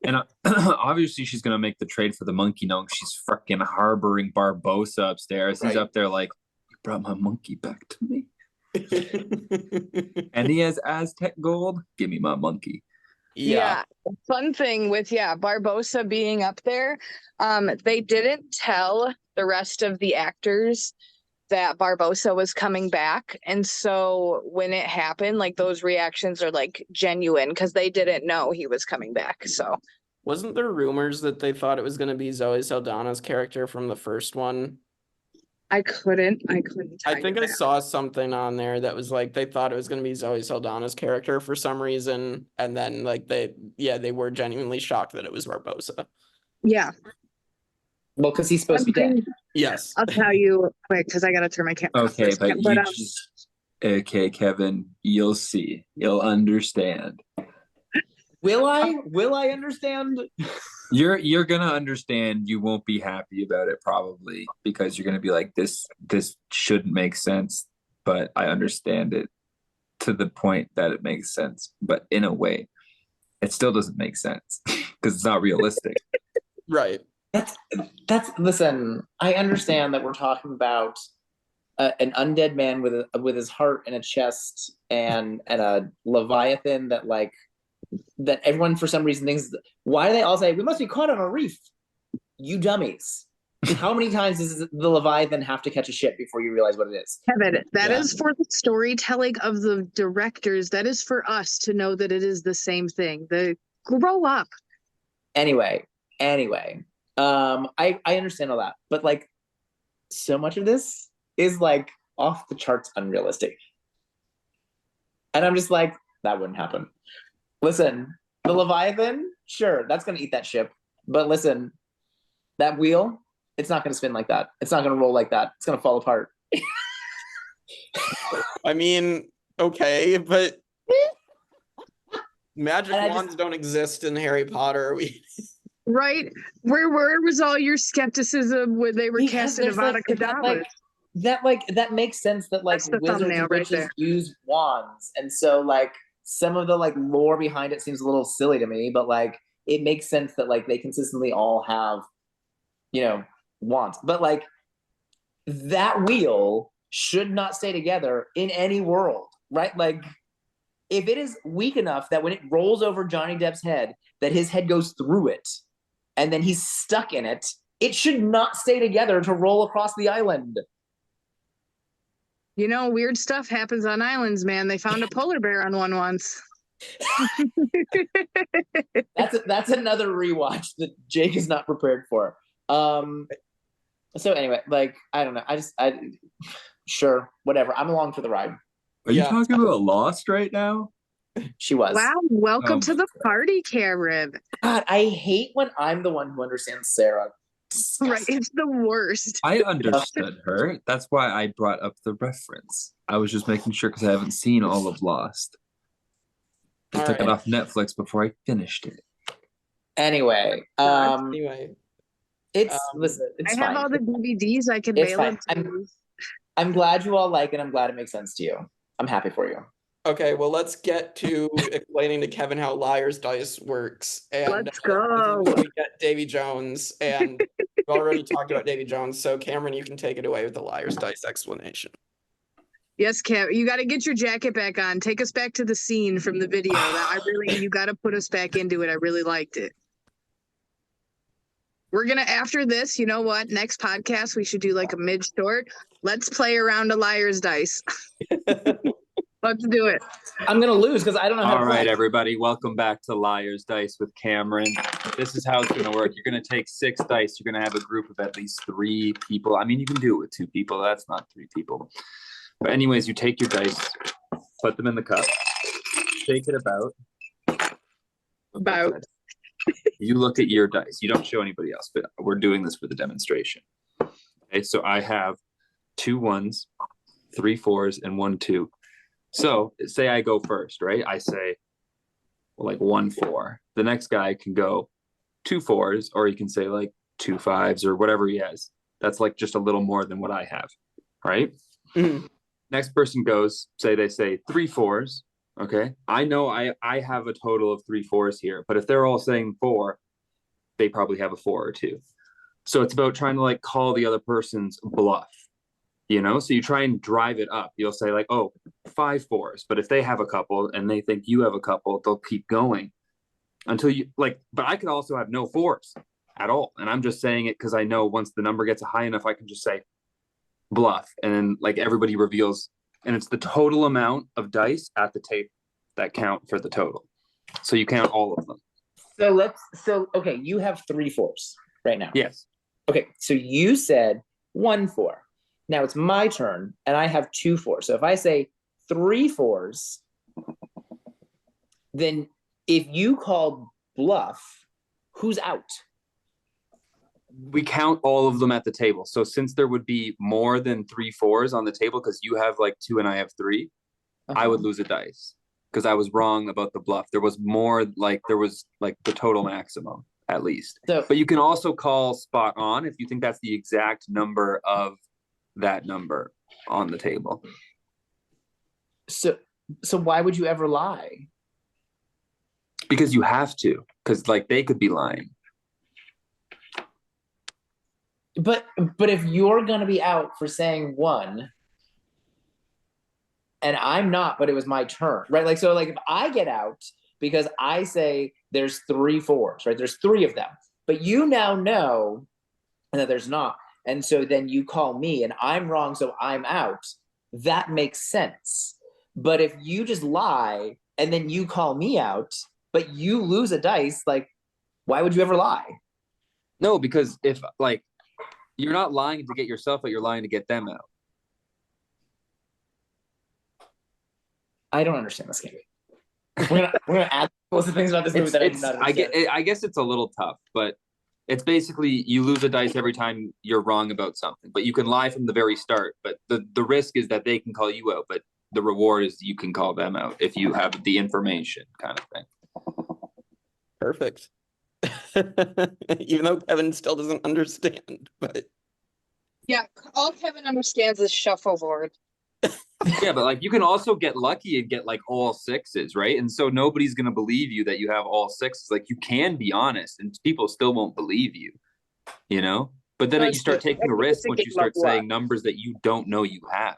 And obviously she's gonna make the trade for the monkey. No, she's freaking harboring Barbosa upstairs. He's up there like, you brought my monkey back to me. And he has Aztec gold. Give me my monkey. Yeah. Fun thing with Barbosa being up there, they didn't tell the rest of the actors that Barbosa was coming back, and so when it happened, like those reactions are like genuine because they didn't know he was coming back. So wasn't there rumors that they thought it was going to be Zoe Saldana's character from the first one? I couldn't I think I saw something on there that was like they thought it was going to be Zoe Saldana's character for some reason, and then like they were genuinely shocked that it was Barbosa. Yeah. Well, because he's supposed to be dead. Yes. I'll tell you quick because I gotta turn my camera off. Okay, okay, Kevin, you'll see. You'll understand. Will I understand? You're gonna understand. You won't be happy about it probably, because you're gonna be like, this shouldn't make sense, but I understand it to the point that it makes sense. But in a way, it still doesn't make sense because it's not realistic. Right. That's listen, I understand that we're talking about an undead man with his heart in a chest and a leviathan that everyone for some reason thinks. Why do they all say we must be caught on a reef? You dummies. How many times does the leviathan have to catch a ship before you realize what it is? Kevin, that is for the storytelling of the directors. That is for us to know that it is the same thing. Grow up. Anyway, I understand all that, but like so much of this is like off the charts unrealistic. And I'm just like, that wouldn't happen. Listen, the Leviathan, sure, that's gonna eat that ship. But listen, That wheel, it's not going to spin like that. It's not going to roll like that. It's going to fall apart. I mean, okay, but magic And I wands don't exist in Harry Potter. Right? Where was all your skepticism when they were Because casting there's Avada Kedavra? that makes sense that like That's the wizards thumbnail and right witches there. use wands, and so like some of the like lore behind it seems a little silly to me, but like it makes sense that like they consistently all have, you know, wands. But like that wheel should not stay together in any world, right? Like if it is weak enough that when it rolls over Johnny Depp's head, that his head goes through it and then he's stuck in it, it should not stay together to roll across the island. You know, weird stuff happens on islands, man. They found a polar bear on one once. That's another rewatch that Jake is not prepared for. So anyway, like I don't know. Sure, whatever. I'm along for the ride. Are you talking about Lost right now? She was. Wow, welcome Oh to the party, Cameron. God, I hate when I'm the one who understands Sarah. Right, it's the worst. I understood her. That's why I brought up the reference. I was just making sure because I haven't seen all of Lost. I took it off Netflix before I finished it. Anyway, Anyway, listen, it's I fine. have all the DVDs I can It's bail fine. into. I'm glad you all like it. I'm glad it makes sense to you. I'm happy for you. okay, well, let's get to explaining to Kevin how Liar's Dice works. And Let's go. we get Davy Jones, and we've already talked about Davy Jones. So Cameron, you can take it away with the Liar's Dice explanation. Yes, Cam, you got to get your jacket back on. Take us back to the scene from the video. You got to put us back into it. I really liked it. We're going to, after this, you know what? Next podcast, we should do like a mid-short. Let's play around a Liar's Dice. Let's do it. I'm gonna lose because I don't know how All to play. right, everybody, welcome back to Liar's Dice with Cameron. This is how it's going to work. You're going to take 6 dice. You're going to have a group of at least 3 people. I mean, you can do it with 2 people. That's not 3 people. But anyways, you take your dice, put them in the cup, shake it about. About. You look at your dice. You don't show anybody else, but we're doing this for the demonstration. Okay, so I have 2 1s, 3 4s, and 1 2. So say I go first, right? I say like 1 4. The next guy can go 2 4s, or he can say like 2 5s or whatever he has. That's like just a little more than what I have, right? Mhm. Next person goes, say they say 3 4s. Okay. I know I have a total of 3 4s here, but if they're all saying 4, they probably have a 4 or 2. So it's about trying to like call the other person's bluff, you know? So you try and drive it up. You'll say like, oh, 5 4s. But if they have a couple and they think you have a couple, they'll keep going until you like, but I could also have no 4s at all. And I'm just saying it because I know once the number gets high enough, I can just say bluff. And then like everybody reveals, and it's the total amount of dice at the table that count for the total. So you count all of them. So okay, you have 3 4s right now. Yes. Okay, so you said 1 4. Now it's my turn, and I have 2 4s. So if I say 3 4s, then if you call bluff, who's out? We count all of them at the table. So since there would be more than 3 4s on the table, because you have like 2 and I have 3, I would lose a dice because I was wrong about the bluff. There was more, like there was like the total maximum at least. So, but you can also call spot on if you think that's the exact number of that number on the table. So why would you ever lie? Because you have to, because like they could be lying. But if you're gonna be out for saying 1, and I'm not, but it was my turn, right? Like so, like if I get out because I say there's 3 4s, right? There's 3 of them, but you now know that there's not, and so then you call me, and I'm wrong, so I'm out. That makes sense. But if you just lie and then you call me out, but you lose a dice, like why would you ever lie? No, because if like you're not lying to get yourself, but you're lying to get them out. I don't understand this game. We're gonna add lots of things about this movie that I do not understand. I guess it's a little tough, but It's basically you lose a dice every time you're wrong about something, but you can lie from the very start. But the risk is that they can call you out, but the reward is you can call them out if you have the information, kind of thing. Perfect. Even though Kevin still doesn't understand, but Yeah, all Kevin understands is shuffleboard. Yeah, but like you can also get lucky and get like all sixes, right? And so nobody's gonna believe you that you have all sixes. Like you can be honest, and people still won't believe you, you know. But then you start taking a risk once you start saying numbers that you don't know you have,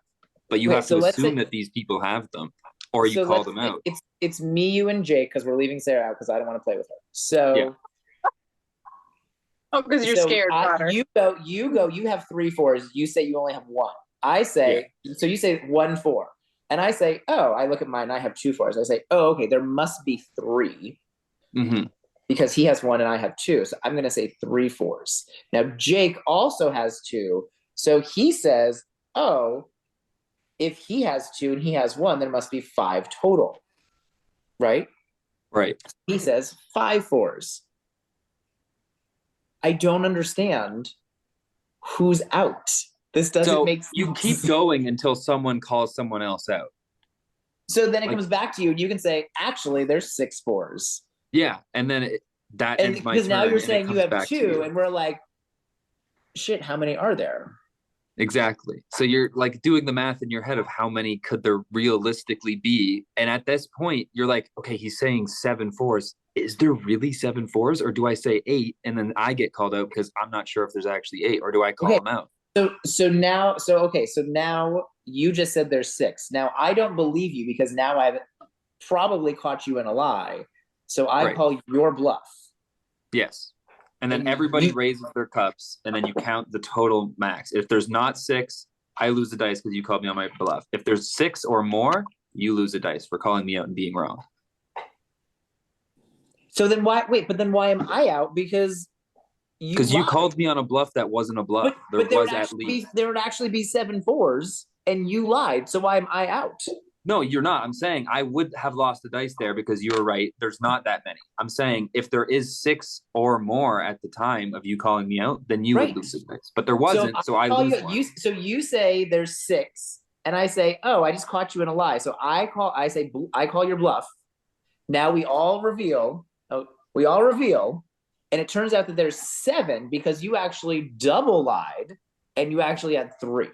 but you have to assume that these people have them, or you call them out. It's me, you, and Jake because we're leaving Sarah out because I don't want to play with her. So. Yeah. Oh, because you're scared, Potter. You go. You have 3 4s. You say you only have 1. I say, so you say 1 4. And I say, oh, I look at mine, I have 2 4s. I say, oh, okay, there must be 3. Mm-hmm. Because he has 1 and I have 2. So I'm going to say 3 4s. Now, Jake also has 2. So he says, oh, if he has 2 and he has 1, there must be 5 total. Right? Right. He says 5 4s. I don't understand who's out. This doesn't make sense. You keep going until someone calls someone else out. So then it comes back to you, and you can say, actually, there's 6 4s. Yeah, and then that ends my turn. Because now you're saying you have 2, you. and we're like, shit, how many are there? Exactly. So you're like doing the math in your head of how many could there realistically be. And at this point, you're like, okay, he's saying 7 4s. Is there really 7 4s? Or do I say 8 and then I get called out because I'm not sure if there's actually 8, or do I call him out? So now you just said there's 6. Now I don't believe you because now I've probably caught you in a lie. So I call your bluff. Yes. And then everybody raises their cups, and then you count the total max. If there's not 6, I lose the dice because you called me on my bluff. If there's 6 or more, you lose a dice for calling me out and being wrong. So then why am I out? Because you called me on a bluff that wasn't a bluff. But there would actually be 7 4s, and you lied. So why am I out? No, you're not. I'm saying I would have lost the dice there because you were right. There's not that many. I'm saying if there is 6 or more at the time of you calling me out, then you would lose the dice. But there wasn't, so I lose one. So you say there's 6, and I say, oh, I just caught you in a lie. So I call your bluff. Now we all reveal, and it turns out that there's 7 because you actually double lied, and you actually had 3.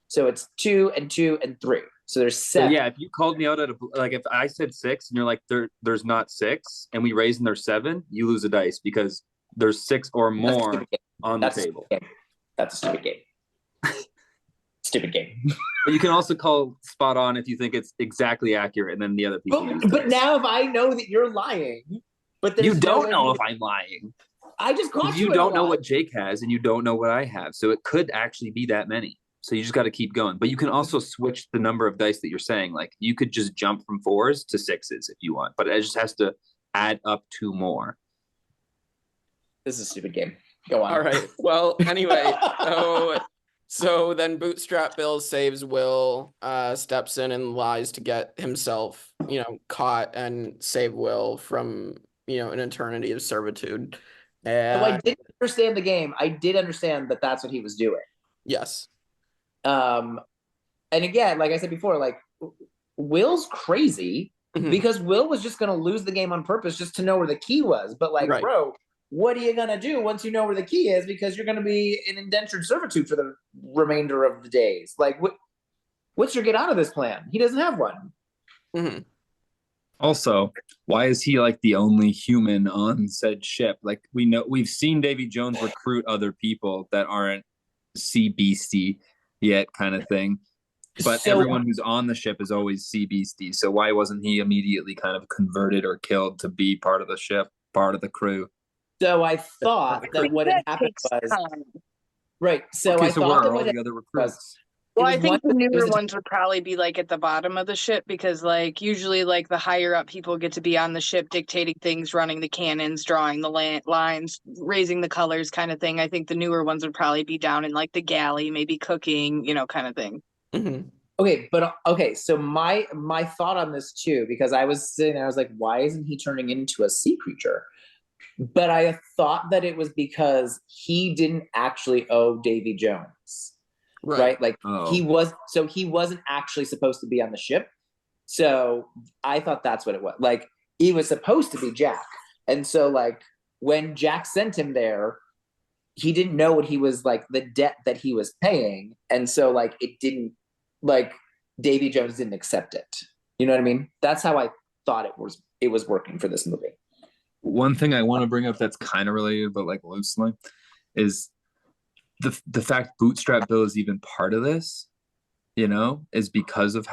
So it's 2 and 2 and 3. So there's 7. So yeah, if you called me out if I said 6 and you're like there's not 6 and we raise and there's 7, you lose a dice because there's 6 or more on the table. That's a stupid game. Stupid game. But you can also call spot on if you think it's exactly accurate, and then the other people. But now if I know that you're lying, but you don't know if I'm lying. I just caught you. You don't know what Jake has, and you don't know what I have, so it could actually be that many. So you just got to keep going. But you can also switch the number of dice that you're saying. Like you could just jump from 4s to 6s if you want, but it just has to add up 2 more. This is a stupid game. Go on. All right. Well, anyway, so then Bootstrap Bill saves Will, steps in and lies to get himself, caught and save Will from, an eternity of servitude. And I didn't understand the game. I did understand that that's what he was doing. Yes. And again, like I said before, like Will's crazy because Will was just going to lose the game on purpose just to know where the key was. But like, bro, what are you going to do once you know where the key is? Because you're going to be in indentured servitude for the remainder of the days. Like what's your get out of this plan? He doesn't have one. Mm-hmm. Also, why is he like the only human on said ship? Like we've seen Davy Jones recruit other people that aren't sea beastie yet kind of thing. But everyone who's on the ship is always sea beastie. So why wasn't he immediately kind of converted or killed to be part of the ship, part of the crew? So I thought that what had happened was right. So okay, I so thought where are all the other recruits? Well, I think the newer ones would probably be like at the bottom of the ship because like usually like the higher up people get to be on the ship dictating things, running the cannons, drawing the lines, raising the colors kind of thing. I think the newer ones would probably be down in like the galley, maybe cooking, kind of thing. Mm-hmm. Okay, so my thought on this too, because I was sitting there, I was like, why isn't he turning into a sea creature? but I thought that it was because he didn't actually owe Davy Jones, right? Like he wasn't actually supposed to be on the ship. So I thought that's what it was. Like he was supposed to be Jack. And so like when Jack sent him there, he didn't know what he was like, the debt that he was paying. And so like it didn't, like Davy Jones didn't accept it. You know what I mean? That's how I thought it was working for this movie. One thing I want to bring up that's kind of related, but like loosely, is the fact Bootstrap Bill is even part of this, you know, is because of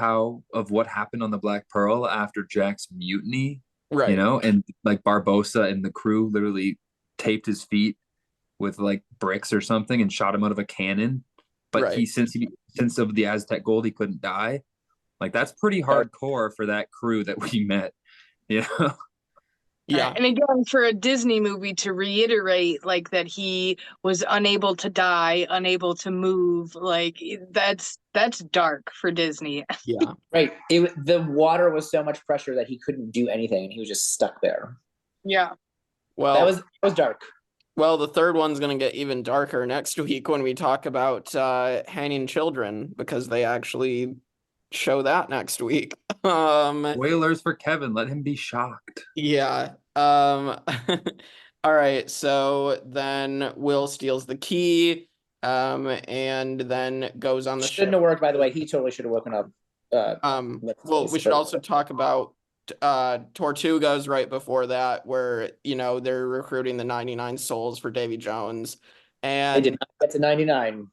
what happened on the Black Pearl after Jack's mutiny, Right. You know, and like Barbossa and the crew literally taped his feet with like bricks or something and shot him out of a cannon. But since of the Aztec gold, he couldn't die. Like that's pretty hardcore for that crew that we met, you know? Yeah. And again, for a Disney movie to reiterate like that he was unable to die, unable to move, like that's dark for Disney. Yeah. Right. The water was so much pressure that he couldn't do anything and he was just stuck there. Yeah. Well, that was dark. Well, the third one's going to get even darker next week when we talk about hanging children, because they actually show that next week. Spoilers for Kevin. Let him be shocked. Yeah. All right. So then Will steals the key, and then goes on the Shouldn't ship. have worked, by the way. He totally should have woken up. Well, we should also talk about Tortugas right before that, where they're recruiting the 99 souls for Davy Jones, and they did not get to 99.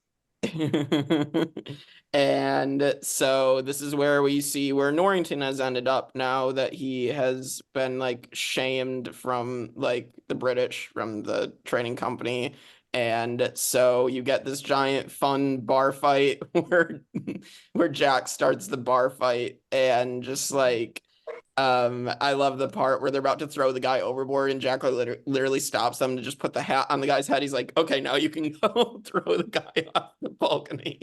And so this is where we see where Norrington has ended up now that he has been like shamed from like the British, from the trading company. And so you get this giant fun bar fight where Jack starts the bar fight, and just like I love the part where they're about to throw the guy overboard and Jack literally stops them to just put the hat on the guy's head. He's like, okay, now you can go throw the guy off the balcony.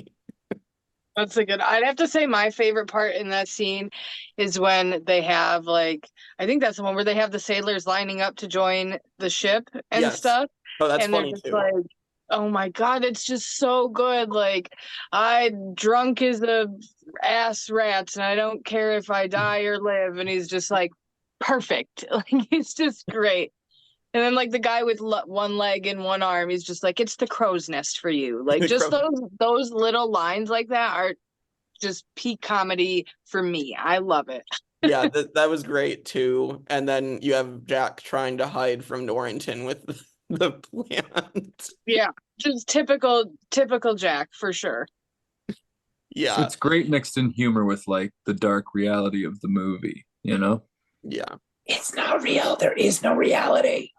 That's a good. I'd have to say my favorite part in that scene is when they have like, I think that's the one where they have the sailors lining up to join the ship and stuff. Oh, that's and funny too. Like, oh my God, it's just so good. Like, I drunk as a ass rats and I don't care if I die or live. And he's just like, perfect. Like, he's just great. And then like the guy with one leg and one arm, he's just like, it's the crow's nest for you. Like just those little lines like that are just peak comedy for me. I love it. Yeah, that was great too. And then you have Jack trying to hide from Norrington with the plant. Yeah, just typical Jack for sure. Yeah, it's great mixed in humor with like the dark reality of the movie, you know? Yeah, it's not real. There is no reality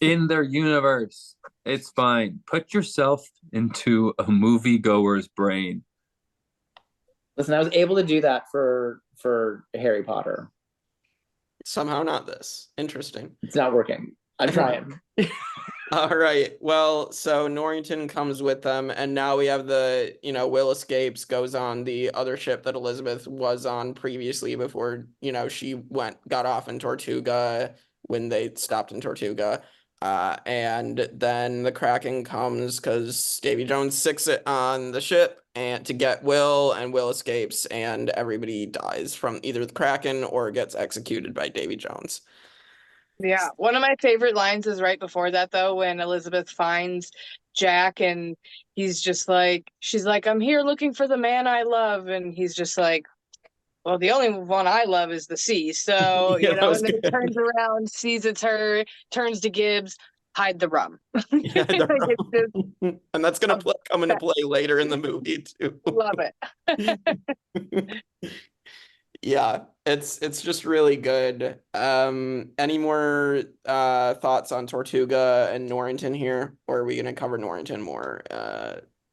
in their universe. It's fine. Put yourself into a moviegoer's brain. Listen, I was able to do that for Harry Potter. Somehow not this. Interesting. It's not working. I'm trying. All right. Well, so Norrington comes with them, and now we have the, Will escapes, goes on the other ship that Elizabeth was on previously before, she got off in Tortuga when they stopped in Tortuga. And then the Kraken comes because Davy Jones sicks it on the ship and to get Will, and Will escapes, and everybody dies from either the Kraken or gets executed by Davy Jones. Yeah, one of my favorite lines is right before that, though, when Elizabeth finds Jack and he's just like, she's like, I'm here looking for the man I love. And he's just like, well, the only one I love is the sea. So, Yeah, and then he turns around, sees it's her, turns to Gibbs, hide the rum. Yeah, and that's going to come into play later in the movie, too. Love it. Yeah, it's just really good. Any more thoughts on Tortuga and Norrington here, or are we going to cover Norrington more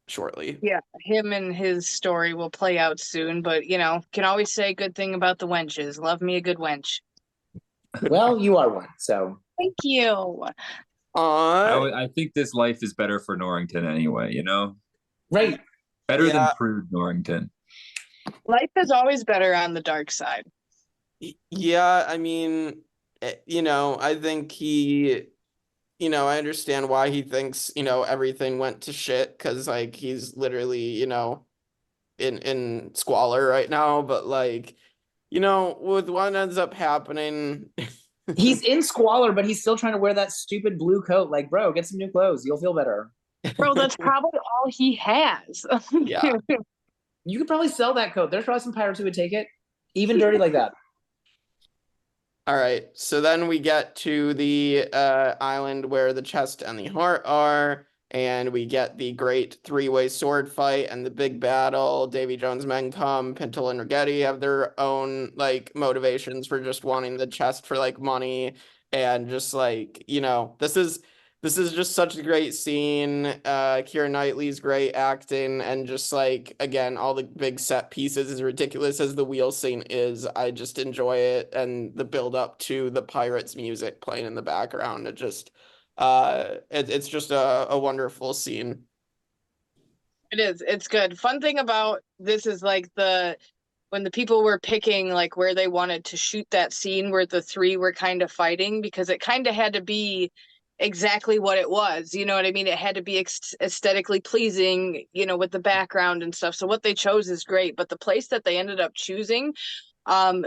shortly? Yeah, him and his story will play out soon, but can always say good thing about the wenches. Love me a good wench. Well, you are one, so thank you. I think this life is better for Norrington anyway, right? Better than Prude Norrington. Life is always better on the dark side. Yeah, I mean, you know, I think he, you know, I understand why he thinks, you know, everything went to shit because like he's literally, you know, in squalor right now. But like, you know, with what ends up happening, He's in squalor, but he's still trying to wear that stupid blue coat. Like, bro, get some new clothes. You'll feel better. Bro, that's probably all he has. yeah. You could probably sell that coat. There's probably some pirates who would take it, even dirty like that. All right. So then we get to the island where the chest and the heart are, and we get the great three-way sword fight and the big battle. Davy Jones' men come. Pintel and Rigetti have their own like motivations for just wanting the chest for like money, and just like, you know, this is just such a great scene. Keira Knightley's great acting, and just like, again, all the big set pieces, as ridiculous as the wheel scene is, I just enjoy it, and the build up to the Pirates music playing in the background. It just it's just a wonderful scene. It is. It's good. Fun thing about this is like when the people were picking like where they wanted to shoot that scene where the three were kind of fighting, because it kind of had to be exactly what it was. You know what I mean? It had to be aesthetically pleasing, you know, with the background and stuff. So what they chose is great, but the place that they ended up choosing,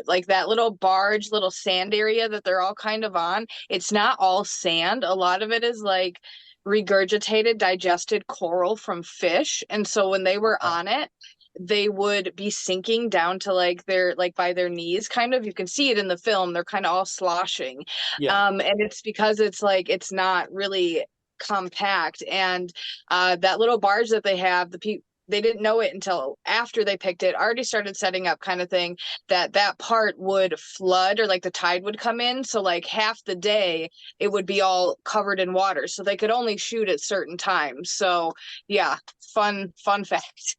like that little barge, little sand area that they're all kind of on, it's not all sand. A lot of it is like regurgitated, digested coral from fish. And so when they were on it, they would be sinking down to like their like by their knees kind of. You can see it in the film. They're kind of all sloshing. Yeah. And it's because it's like it's not really compact. And that little barge that they have, they didn't know it until after they picked it, already started setting up kind of thing that part would flood, or like the tide would come in. So like half the day it would be all covered in water. So they could only shoot at certain times. So yeah, fun fact.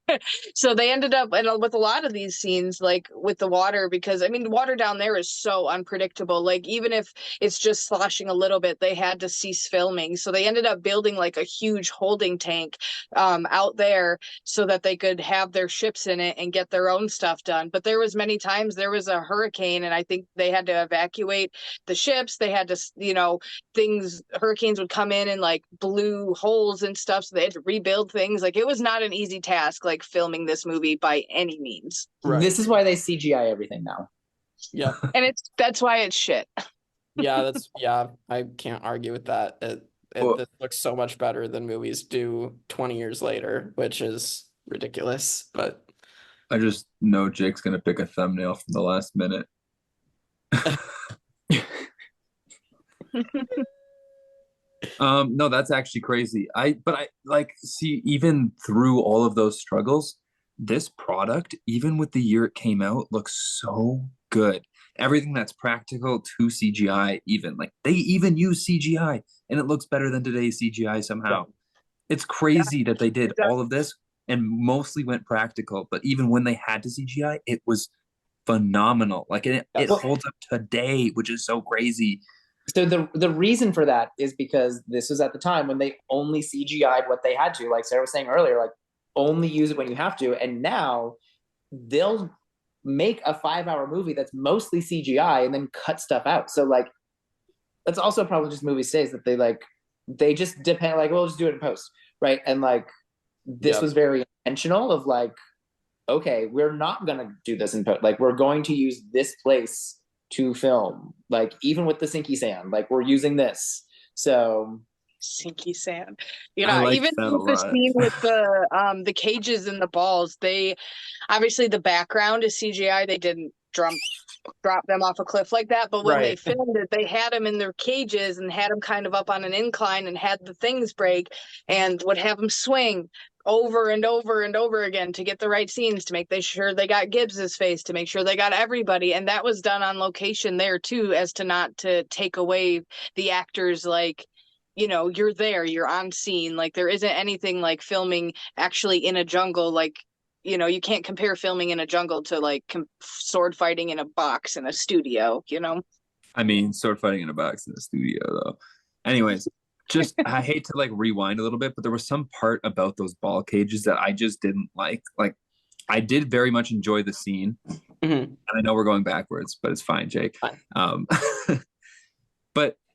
So they ended up, and with a lot of these scenes, like with the water, because I mean, the water down there is so unpredictable. Like even if it's just sloshing a little bit, they had to cease filming. So they ended up building like a huge holding tank out there so that they could have their ships in it and get their own stuff done. But there was many times there was a hurricane, and I think they had to evacuate the ships. They had to, you know, hurricanes would come in and like blew holes and stuff. So they had to rebuild things. Like it was not an easy task, like filming this movie by any means. Right. This is why they CGI everything now. Yeah. And that's why it's shit. Yeah, I can't argue with that. This looks so much better than movies do 20 years later, which is ridiculous. But I just know Jake's gonna pick a thumbnail from the last minute. No, that's actually crazy. But I like see, even through all of those struggles, this product, even with the year it came out, looks so good. Everything that's practical to CGI, even like they even use CGI and it looks better than today's CGI somehow. It's crazy that they did all of this and mostly went practical, but even when they had to CGI, it was phenomenal. Like it holds up today, which is so crazy. So the reason for that is because this was at the time when they only CGI'd what they had to, like Sarah was saying earlier, like only use it when you have to. And now they'll make a 5-hour movie that's mostly CGI and then cut stuff out. So like that's also probably just movie stays that they just depend, like, we'll just do it in post, right? And like this was very intentional of like, okay, we're not gonna do this in post, like we're going to use this place to film, like even with the sinky sand, like we're using this. So sinky sand, you know, even with the scene with the cages and the balls, they obviously the background is CGI. They didn't drop them off a cliff like that, but when they filmed it, they had them in their cages and had them kind of up on an incline and had the things break and would have them swing over and over and over again to get the right scenes, to make sure they got Gibbs's face, to make sure they got everybody. And that was done on location there too, as to not to take away the actors, like, you know, you're there, you're on scene. Like there isn't anything like filming actually in a jungle. Like, you know, you can't compare filming in a jungle to like sword fighting in a box in a studio, you know? I mean, sword fighting in a box in a studio though. Anyways, just I hate to like rewind a little bit, but there was some part about those ball cages that I just didn't like. Like I did very much enjoy the scene. And I know we're going backwards, but it's fine, Jake.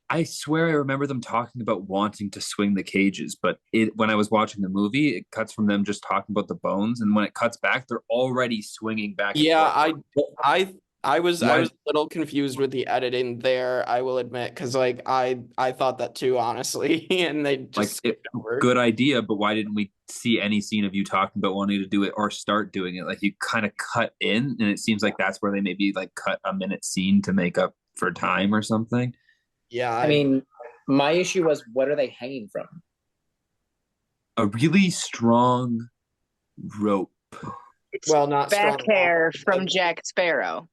I swear I remember them talking about wanting to swing the cages, but when I was watching the movie, it cuts from them just talking about the bones, and when it cuts back, they're already swinging back. Yeah, and forth. I was a little confused with the editing there, I will admit, because like I thought that too, honestly, and they just over. Good idea, but why didn't we see any scene of you talking about wanting to do it or start doing it? Like you kind of cut in, and it seems like that's where they maybe like cut a minute scene to make up for time or something. Yeah, I mean, my issue was, what are they hanging from? A really strong rope. It's well, not back strong hair enough. from Jack Sparrow.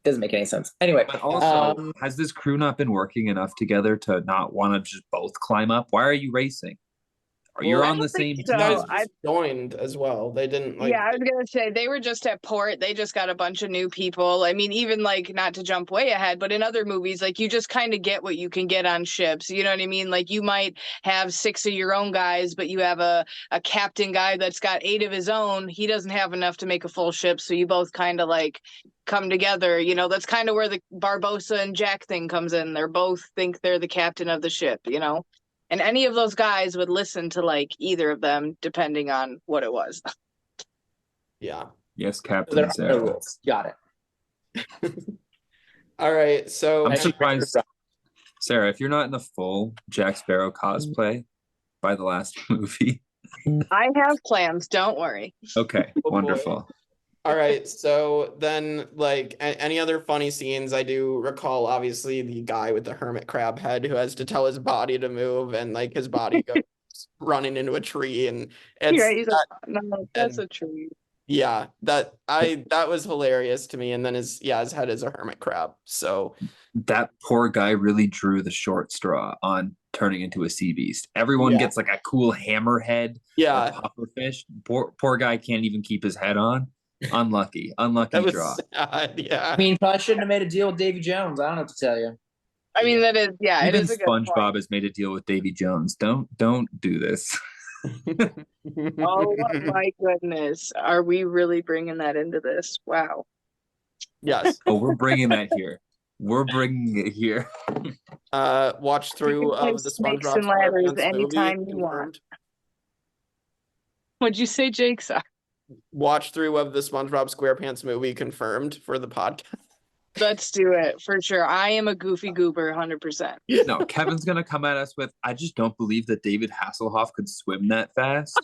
Doesn't make any sense. Anyway, But also, has this crew not been working enough together to not want to just both climb up? Why are you racing? You're I on the don't same think team. so. Guys joined as well. They didn't like. Yeah, I was gonna say they were just at port. They just got a bunch of new people. I mean, even like not to jump way ahead, but in other movies, like you just kind of get what you can get on ships. You know what I mean? Like you might have 6 of your own guys, but you have a captain guy that's got 8 of his own. He doesn't have enough to make a full ship, so you both kind of like come together. You know, that's kind of where the Barbossa and Jack thing comes in. They're both think they're the captain of the ship. You know. And any of those guys would listen to like either of them, depending on what it was. Yeah. Yes, Captain there are Sarah. no rules. Got it. All right. So I'm surprised, Sarah, if you're not in the full Jack Sparrow cosplay by the last movie. I have plans. Don't worry. Okay, Oh, wonderful. all right. So then, like, any other funny scenes? I do recall, obviously, the guy with the hermit crab head who has to tell his body to move, and like his body goes running into a tree, and it's that's a tree. Yeah, that was hilarious to me. And then his head is a hermit crab. So that poor guy really drew the short straw on turning into a sea beast. Everyone gets like a cool hammerhead or pufferfish. Poor guy can't even keep his head on. Unlucky that was draw. Sad, yeah. I mean, probably shouldn't have made a deal with Davy Jones. I don't have to tell you. I mean, that is, Even it is a good SpongeBob point. has made a deal with Davy Jones. Don't do this. Oh my goodness. Are we really bringing that into this? Wow. Yes. Oh, we're bringing that here. We're bringing it here. Watch through of the Snakes SpongeBob and ladders SquarePants anytime movie you want. confirmed. What'd you say, Jake? Sorry. Watch through of the SpongeBob SquarePants movie confirmed for the podcast. Let's do it for sure. I am a goofy goober, 100%. No, Kevin's gonna come at us with, I just don't believe that David Hasselhoff could swim that fast.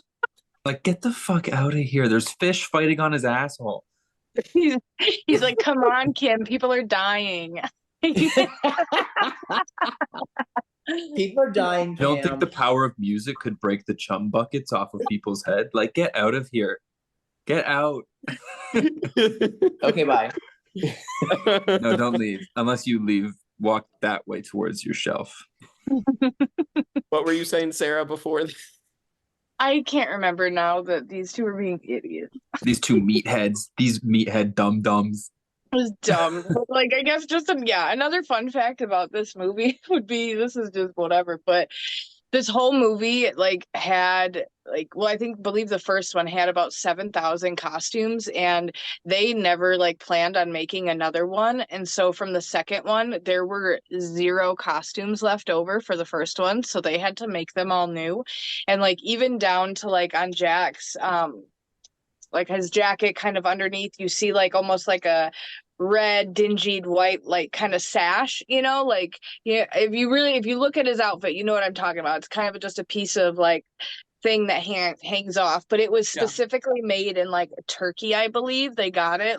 Like, get the fuck out of here. There's fish fighting on his asshole. He's like, come on, Kim, people are dying. People are dying. I don't think the power of music could break the chum buckets off of people's head. Like, get out of here. Get out. Okay, bye. No, don't leave. Unless you leave, walk that way towards your shelf. What were you saying, Sarah, before? I can't remember now that these two are being idiots. These two meatheads, these meathead dum-dums. It was dumb. But, like, I guess just another fun fact about this movie would be, this is just whatever, but this whole movie had I believe the first one had about 7,000 costumes, and they never planned on making another one. And so from the second one, there were 0 costumes left over for the first one, so they had to make them all new. And even down to on Jack's his jacket, kind of underneath you see almost like a red dingy white kind of sash, if you look at his outfit, you know what I'm talking about. It's kind of just a piece of thing that hangs off, but it was specifically made in Turkey, I believe. They got it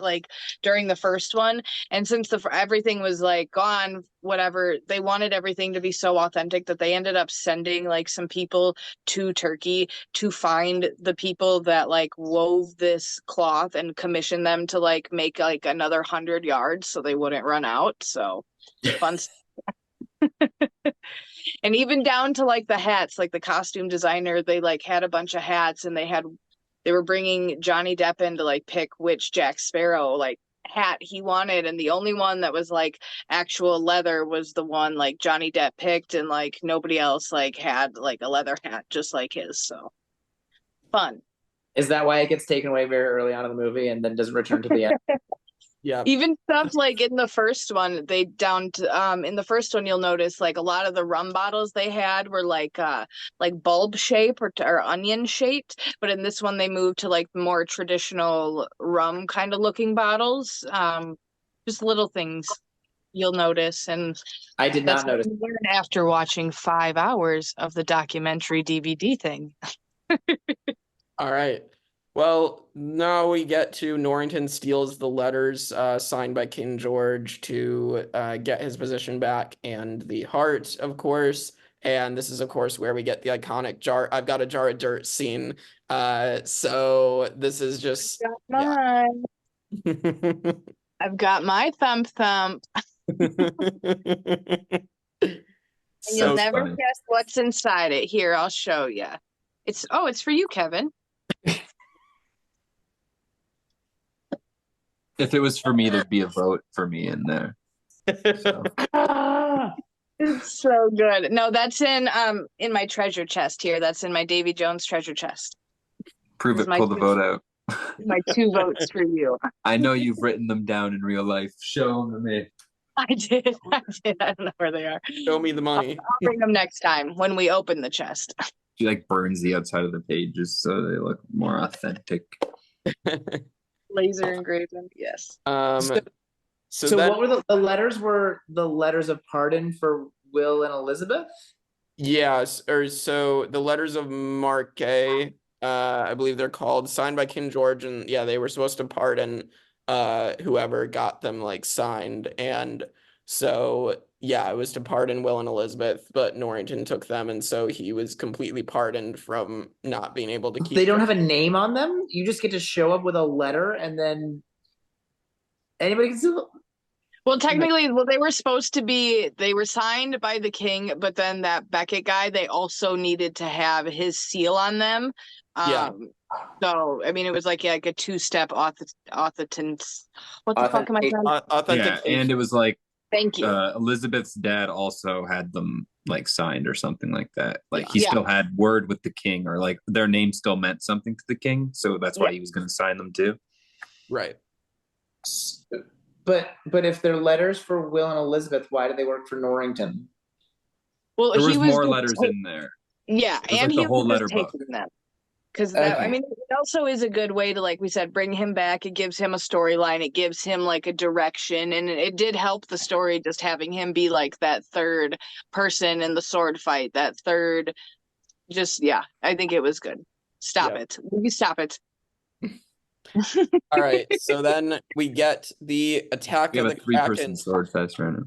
during the first one, and since everything was gone, whatever, they wanted everything to be so authentic that they ended up sending some people to Turkey to find the people that wove this cloth and commission them to make another 100 yards so they wouldn't run out. So fun stuff. And even down to the hats, the costume designer, they had a bunch of hats, and they were bringing Johnny Depp in to pick which Jack Sparrow hat he wanted, and the only one that was actual leather was the one Johnny Depp picked, and nobody else had a leather hat just like his. So fun. Is that why it gets taken away very early on in the movie and then doesn't return to the end? Yeah. Even stuff like in the first one, in the first one you'll notice like a lot of the rum bottles they had were like bulb shape or onion shaped, but in this one they moved to like more traditional rum kind of looking bottles. Just little things you'll notice, and I did that's not notice. what you learn after watching 5 hours of the documentary DVD thing. All right. Well, now we get to Norrington steals the letters signed by King George to get his position back and the heart, of course. And this is, of course, where we get the iconic jar. I've got a jar of dirt scene. So this is just. Mine. I've got my thump. And So you'll never funny. guess what's inside it. Here, I'll show you. It's for you, Kevin. If it was for me, there'd be a vote for me in there. So. It's so good. No, that's in my treasure chest here. That's in my Davy Jones treasure chest. Prove it, pull the vote out. My 2 votes for you. I know you've written them down in real life. Show them to me. I did. I don't know where they are. Show me the money. I'll bring them next time when we open the chest. She like burns the outside of the pages so they look more authentic. Laser engraven, yes. So So then, what were the letters? Were the letters of pardon for Will and Elizabeth? yes, or so the letters of Marque, I believe they're called, signed by King George, and yeah, they were supposed to pardon whoever got them like signed, and so yeah, it was to pardon Will and Elizabeth, but Norrington took them, and so he was completely pardoned from not being able to keep They don't them. have a name on them. You just get to show up with a letter, and then anybody can still. Well, technically, they were supposed to be, they were signed by the king, but then that Beckett guy, they also needed to have his seal on them. Yeah. So, I mean, it was like a 2-step authenticity. What the fuck am I trying to Yeah, Authentication. and it was like Thank you. Elizabeth's dad also had them like signed or something like that. Like he Yeah. still had word with the king, or like their name still meant something to the king, so that's why he was going to sign them too. Right. But if they're letters for Will and Elizabeth, why do they work for Norrington? Well, There was he was more just letters in there. Yeah, was and like the he whole was letter just book. taking them. Because Okay. I mean, it also is a good way to, like we said, bring him back. It gives him a storyline. It gives him like a direction, and it did help the story just having him be like that third person in the sword fight. That third, I think it was good. Stop Yeah. it! Will you stop it? All right. So then we get the attack We of have the a 3-person Kraken. sword fest right now.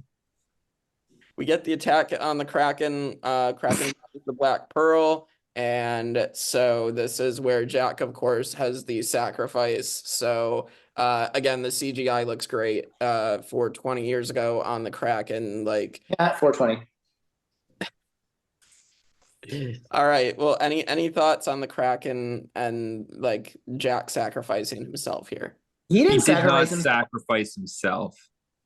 We get the attack on the Kraken. Kraken is the Black Pearl. And so this is where Jack, of course, has the sacrifice. So again, the CGI looks great for 20 years ago on the Kraken. Like, Yeah, 420. all right. Well, any thoughts on the Kraken and like Jack sacrificing himself here? He He didn't did not sacrifice him. sacrifice himself.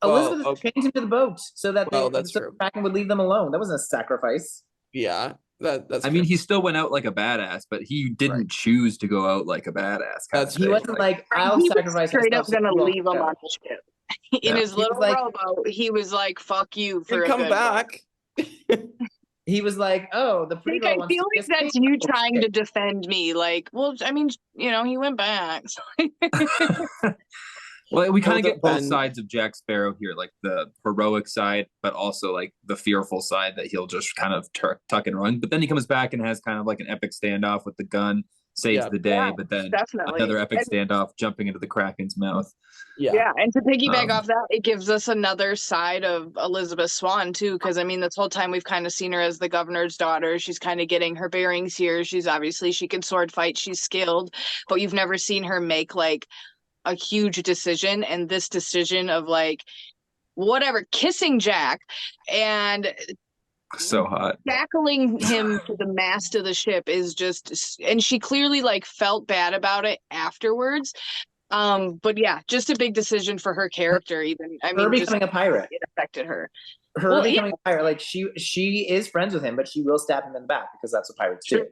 Elizabeth Well, chained him to the boat so that that's so true. Kraken would leave them alone. That wasn't a sacrifice. Yeah, that's. I mean, he still went out like a badass, but he didn't choose to go out like a badass. That's He true. wasn't like, I'll He was sacrifice straight myself up so gonna you won't leave him go. on the ship. In Yeah. his He little was like- rowboat, he was like, "Fuck you for He'd a come good back. He was like, oh, the Like, pre-roll I wants feel to like that's you trying to defend me. Like, well, I mean, he went back. Well, we kind of Well, get both then- sides of Jack Sparrow here, like the heroic side, but also like the fearful side that he'll just kind of tuck and run. But then he comes back and has kind of like an epic standoff with the gun, saves Yeah. the day, Yeah, but then Definitely. another epic And- standoff jumping into the Kraken's mouth. Yeah, and to piggyback Um, off that, it gives us another side of Elizabeth Swann too, because I mean, this whole time we've kind of seen her as the governor's daughter. She's kind of getting her bearings here. She can sword fight. She's skilled, but you've never seen her make like a huge decision. And this decision of like, whatever, kissing Jack and So hot. tackling him to the mast of the ship is just, and she clearly like felt bad about it afterwards. But yeah, just a big decision for her character. Even I her mean, just becoming a pirate. it affected her. Her Well, becoming a pirate, like she is friends with him, but she will stab him in the back because that's what pirates do.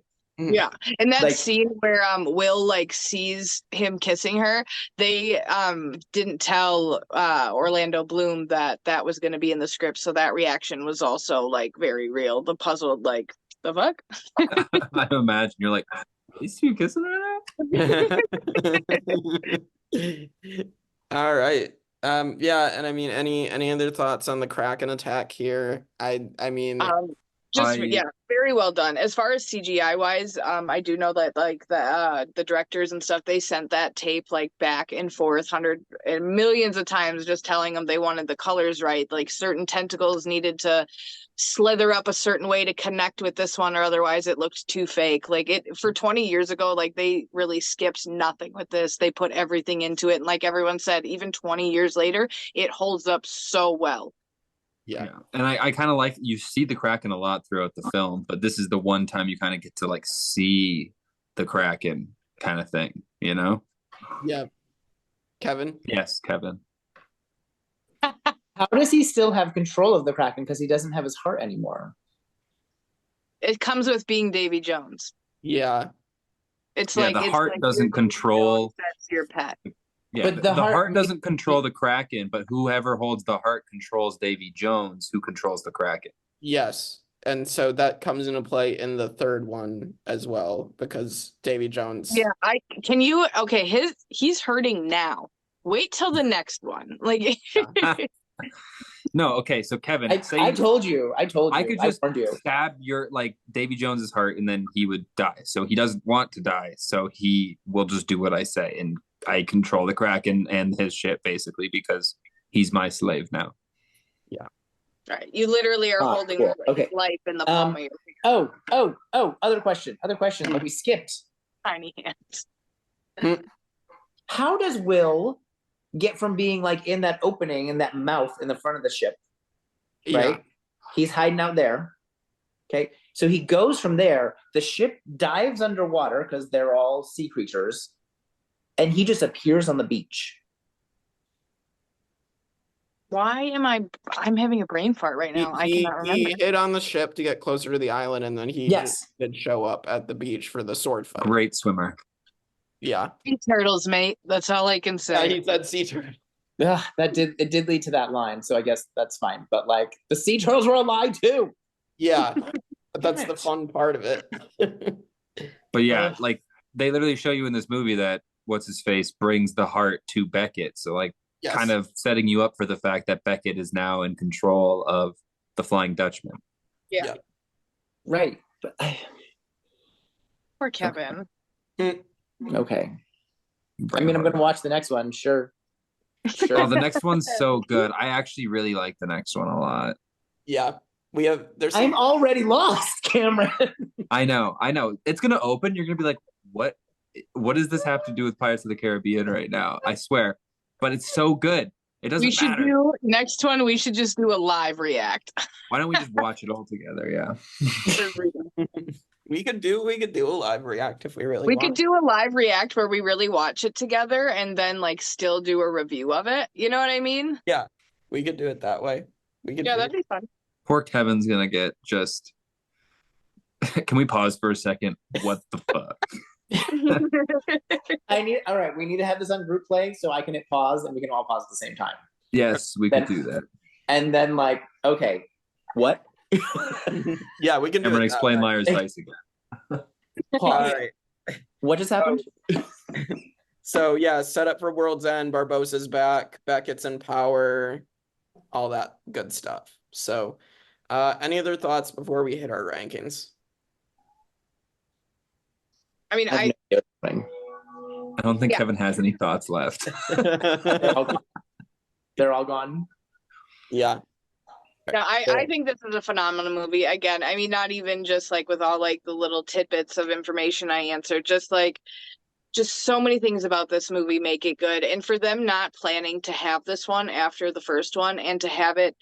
Yeah, and that Like- scene where Will like sees him kissing her, they didn't tell Orlando Bloom that that was going to be in the script, so that reaction was also like very real. The puzzled like the fuck. I imagine you're like, these two kissing right All right. Yeah, and I mean, any other thoughts on the Kraken attack here? I mean, Yeah, very well done. As far as CGI wise, I do know that like the directors and stuff, they sent that tape like back and forth hundred and millions of times, just telling them they wanted the colors right. Like certain tentacles needed to slither up a certain way to connect with this one, or otherwise it looked too fake. Like it for 20 years ago, like they really skipped nothing with this. They put everything into it, and like everyone said, even 20 years later, it holds up so well. yeah. And I kind of like, you see the Kraken a lot throughout the film, but this is the one time you kind of get to like see the Kraken kind of thing, you know? Yeah. Kevin? Yes, Kevin. How does he still have control of the Kraken? Because he doesn't have his heart anymore. It comes with being Davy Jones. Yeah. It's Yeah, like the it's heart like doesn't you're control. That's your pet. Yeah, But the the heart, heart- doesn't control the Kraken, but whoever holds the heart controls Davy Jones, who controls the Kraken. Yes. And so that comes into play in the third one as well, because Davy Jones. Yeah, he's hurting now. Wait till the next one. Like No, okay, so Kevin, I say told you. I could just warned you. stab your like Davy Jones's heart and then he would die. So he doesn't want to die, so he will just do what I say, and I control the Kraken and his shit basically because he's my slave now. right, you literally are holding Cool. Okay. life in the palm of your Other question that we skipped. tiny hands. How does Will get from being like in that opening in that mouth in the front of the ship? Right? He's hiding out there. Okay. So he goes from there. The ship dives underwater because they're all sea creatures. And he just appears on the beach. Why am I'm having a brain fart right now. I cannot remember. He hid on the ship to get closer to the island, and then he Yes. did show up at the beach for the sword fight. Great swimmer. Yeah. Sea turtles, mate. That's all I can Yeah, say. he said sea turtle. Ugh, it did lead to that line, so I guess that's fine. But like the sea turtles were a lie too. Yeah. But that's the fun part of it. But yeah, like they literally show you in this movie that what's his face brings the heart to Beckett. So like Yes. kind of setting you up for the fact that Beckett is now in control of the Flying Dutchman. Yeah. Right. But Poor Kevin. okay. I mean, I'm gonna watch the next one, sure. Oh, the next one's so good. I actually really like the next one a lot. Yeah. There's I'm already lost, Cameron. I know. It's gonna open. You're gonna be like, what? What does this have to do with Pirates of the Caribbean right now? I swear. But it's so good. It doesn't We should matter. do next one. We should just do a live react. Why don't we just watch it all together? Yeah. we could do a live react if we really We want. could do a live react where we really watch it together and then like still do a review of it. You know what I mean? Yeah. We could do it that way. We could Yeah, do that'd be fun. Poor Kevin's gonna get just. Can we pause for a second? What the fuck? All right, we need to have this on group play so I can hit pause and we can all pause at the same time. Yes, we could do that. And then like, okay, what? Yeah, we can do I'm gonna it explain that way. Liar's Dice again. Pause. All right. What just happened? So yeah, set up for World's End. Barbossa's back. Beckett's in power. All that good stuff. So, any other thoughts before we hit our rankings? I mean, I have no idea what's happening. I don't think Yeah. Kevin has any thoughts left. They're all gone. Yeah. yeah, I think this is a phenomenal movie. Again, I mean, not even just like with all like the little tidbits of information I answered, just so many things about this movie make it good. And for them not planning to have this one after the first one and to have it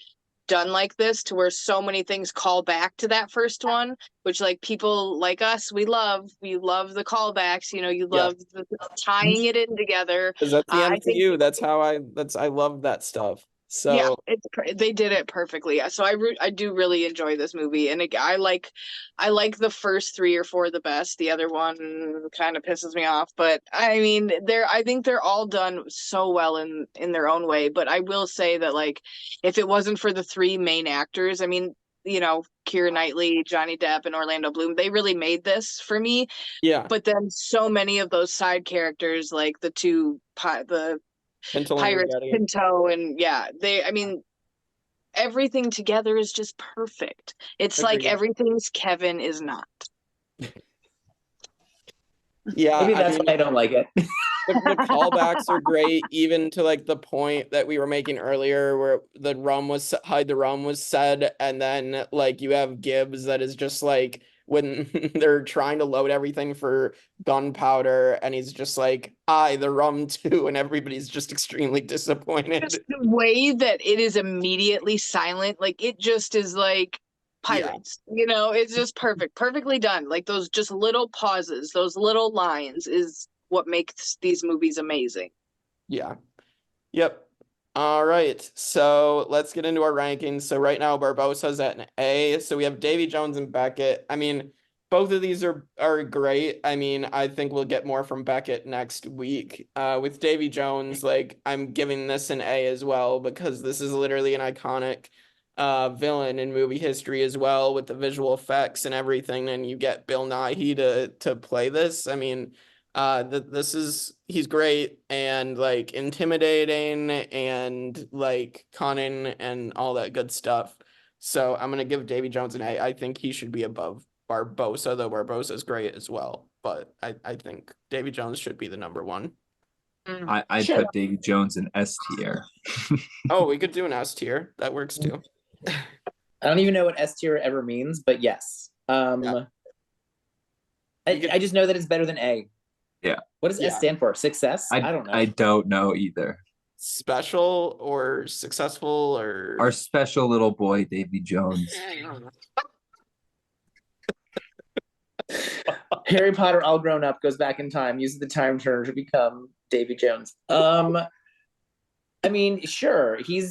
done like this to where so many things call back to that first one, which like people like us, we love the callbacks, you love the tying it in together. Because that's the I think- MCU. That's how I love that stuff. So yeah, they did it perfectly. Yeah, so I do really enjoy this movie, and I like the first 3 or 4 the best. The other one kind of pisses me off, but I mean, I think they're all done so well in their own way. But I will say that, like, if it wasn't for the 3 main actors, I mean, you know, Keira Knightley, Johnny Depp, and Orlando Bloom, they really made this for me. yeah, But then so many of those side characters, like the Pinto and Pirates, Rigetti. Pinto, and I mean, everything together is just perfect. It's like Agreed. everything's Kevin is not. Yeah, Maybe I that's mean, why I don't like it. the callbacks are great, even to like the point that we were making earlier, where hide the rum was said, and then like you have Gibbs that is just like when they're trying to load everything for gunpowder, and he's just like, the rum too, and everybody's just extremely disappointed. Just the way that it is immediately silent, like it just is like pirates. You know, it's just perfectly done. Like those just little pauses, those little lines is what makes these movies amazing. Yeah. Yep. All right. So let's get into our rankings. So right now Barbosa's at an A. So we have Davy Jones and Beckett. I mean, both of these are great. I mean, I think we'll get more from Beckett next week. With Davy Jones, like I'm giving this an A as well, because this is literally an iconic villain in movie history as well, with the visual effects and everything. And you get Bill Nighy to play this. I mean, he's great and like intimidating and like cunning and all that good stuff. So I'm gonna give Davy Jones an A. I think he should be above Barbosa, though Barbosa is great as well. But I think Davy Jones should be the number 1. I'd Sure. put Davy Jones in S tier. Oh, we could do an S tier. That works too. I don't even know what S tier ever means, but yes. Yeah. I just know that it's better than A. Yeah. What does S stand for? Success? I don't know. I don't know either. Special or successful or Our special little boy, Davy Jones. Harry Potter all grown up goes back in time, uses the time turner to become Davy Jones. I mean, sure, he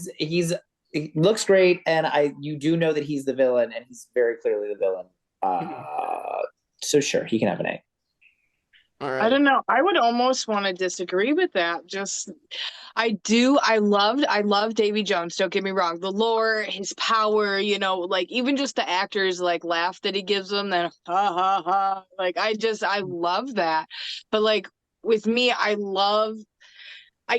looks great, and you do know that he's the villain, and he's very clearly the villain. So sure, he can have an A. All right. I don't know. I would almost want to disagree with that. I love Davy Jones. Don't get me wrong. The lore, his power, you know, like even just the actors like laugh that he gives them, that ha ha ha. Like I love that. But like with me, I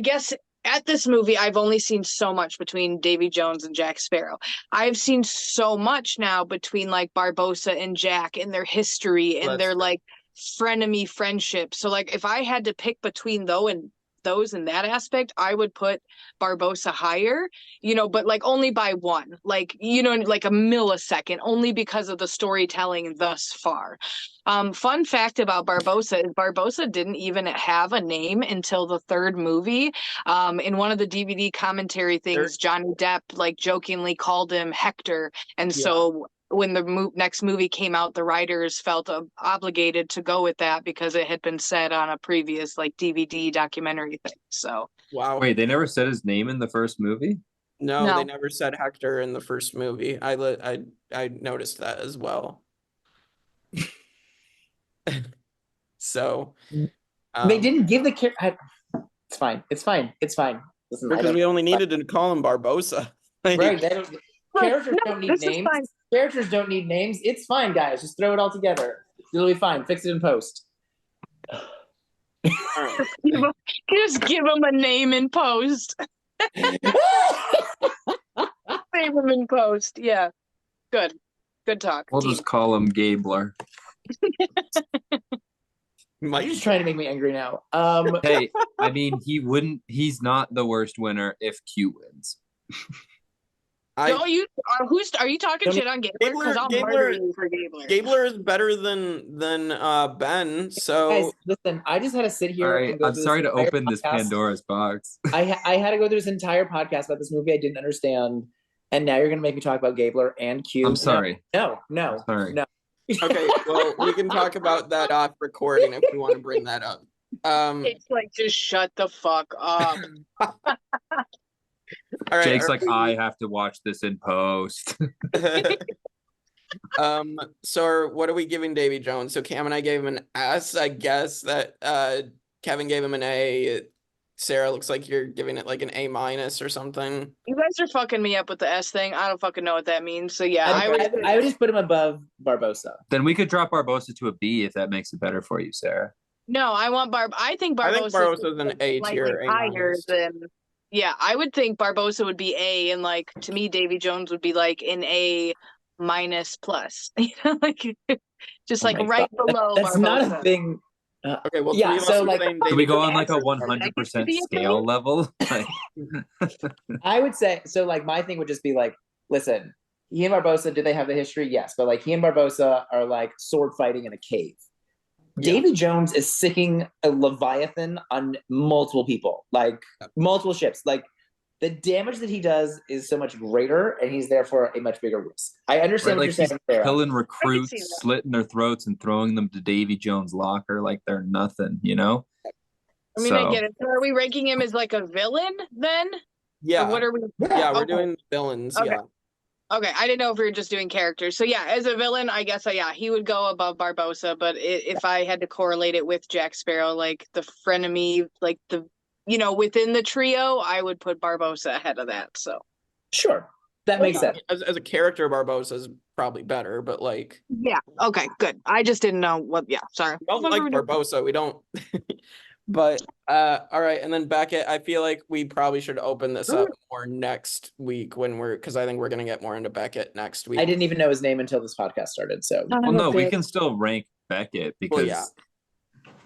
guess at this movie, I've only seen so much between Davy Jones and Jack Sparrow. I've seen so much now between like Barbosa and Jack and their history and their like frenemy friendship. So like if I had to pick between those in that aspect, I would put Barbosa higher, you know, but like only by 1, like, you know, like a millisecond, only because of the storytelling thus far. Fun fact about Barbosa is Barbosa didn't even have a name until the 3rd movie. In one of the DVD commentary things, Johnny Depp like jokingly called him Hector, and so when the next movie came out, the writers felt obligated to go with that because it had been said on a previous like DVD documentary thing. So Wow. Wait, they never said his name in the first movie? No, they never said Hector in the first movie. I noticed that as well. So they didn't give the character. It's fine. Listen, because we only needed to call him Barbosa. Right. Characters don't need names. Characters don't need names. It's fine, guys. Just throw it all together. It'll be fine. Fix it in post. just give him a name in post. Name him in post. Yeah. Good talk. We'll just call him Gabler. You're just trying to make me angry now. Hey, I mean, he's not the worst winner if Q wins. Are you talking shit on Gabler? Because I'll murder you for Gabler. Gabler is better than Ben. So guys, listen, I just had to sit here. All right, I'm sorry to open this Pandora's box. I had to go through this entire podcast about this movie I didn't understand, and now you're gonna make me talk about Gabler and Q. I'm sorry. No. Sorry. No. Okay, well, we can talk about that off recording if we want to bring that up. It's like, just shut the fuck up. All right. Jake's like, I have to watch this in post. So what are we giving Davy Jones? So Cam and I gave him an S. I guess that Kevin gave him an A. Sarah, looks like you're giving it like an A- or something. You guys are fucking me up with the S thing. I don't fucking know what that means. So yeah, I would just put him above Barbosa. Then we could drop Barbosa to a B if that makes it better for you, Sarah. No, I want I think Barbosa's an A tier, higher than. Yeah, I would think Barbosa would be A, and like to me, Davy Jones would be like an A- plus. You know, like just like right below. That's Barbosa. not a thing. Okay, well, yeah. So like, can we go on like a 100% scale level? I would say so. Like, my thing would just be like, listen, he and Barbosa, do they have the history? Yes, but like he and Barbosa are like sword fighting in a cave. Yeah. Davy Jones is sicking a Leviathan on multiple people, like multiple ships. Like the damage that he does is so much greater, and he's therefore a much bigger risk. I understand what you're saying. Killing recruits, slitting their throats, and throwing them to Davy Jones' locker like they're nothing, you know? I mean, I get it. So are we ranking him as like a villain then? Yeah. Or what are we? Yeah, we're doing villains. Okay. Yeah. Okay, I didn't know if we were just doing characters. So yeah, as a villain, I guess he would go above Barbosa. But if I had to correlate it with Jack Sparrow, like the frenemy, like within the trio, I would put Barbosa ahead of that. So sure, that makes sense. As a character, Barbosa is probably better, but like okay, good. I just didn't know what. Yeah, sorry. We don't like Barbosa. We don't. But all right, and then Beckett, I feel like we probably should open this up more next week because I think we're gonna get more into Beckett next week. I didn't even know his name until this podcast started. So well, no, we can still rank Beckett because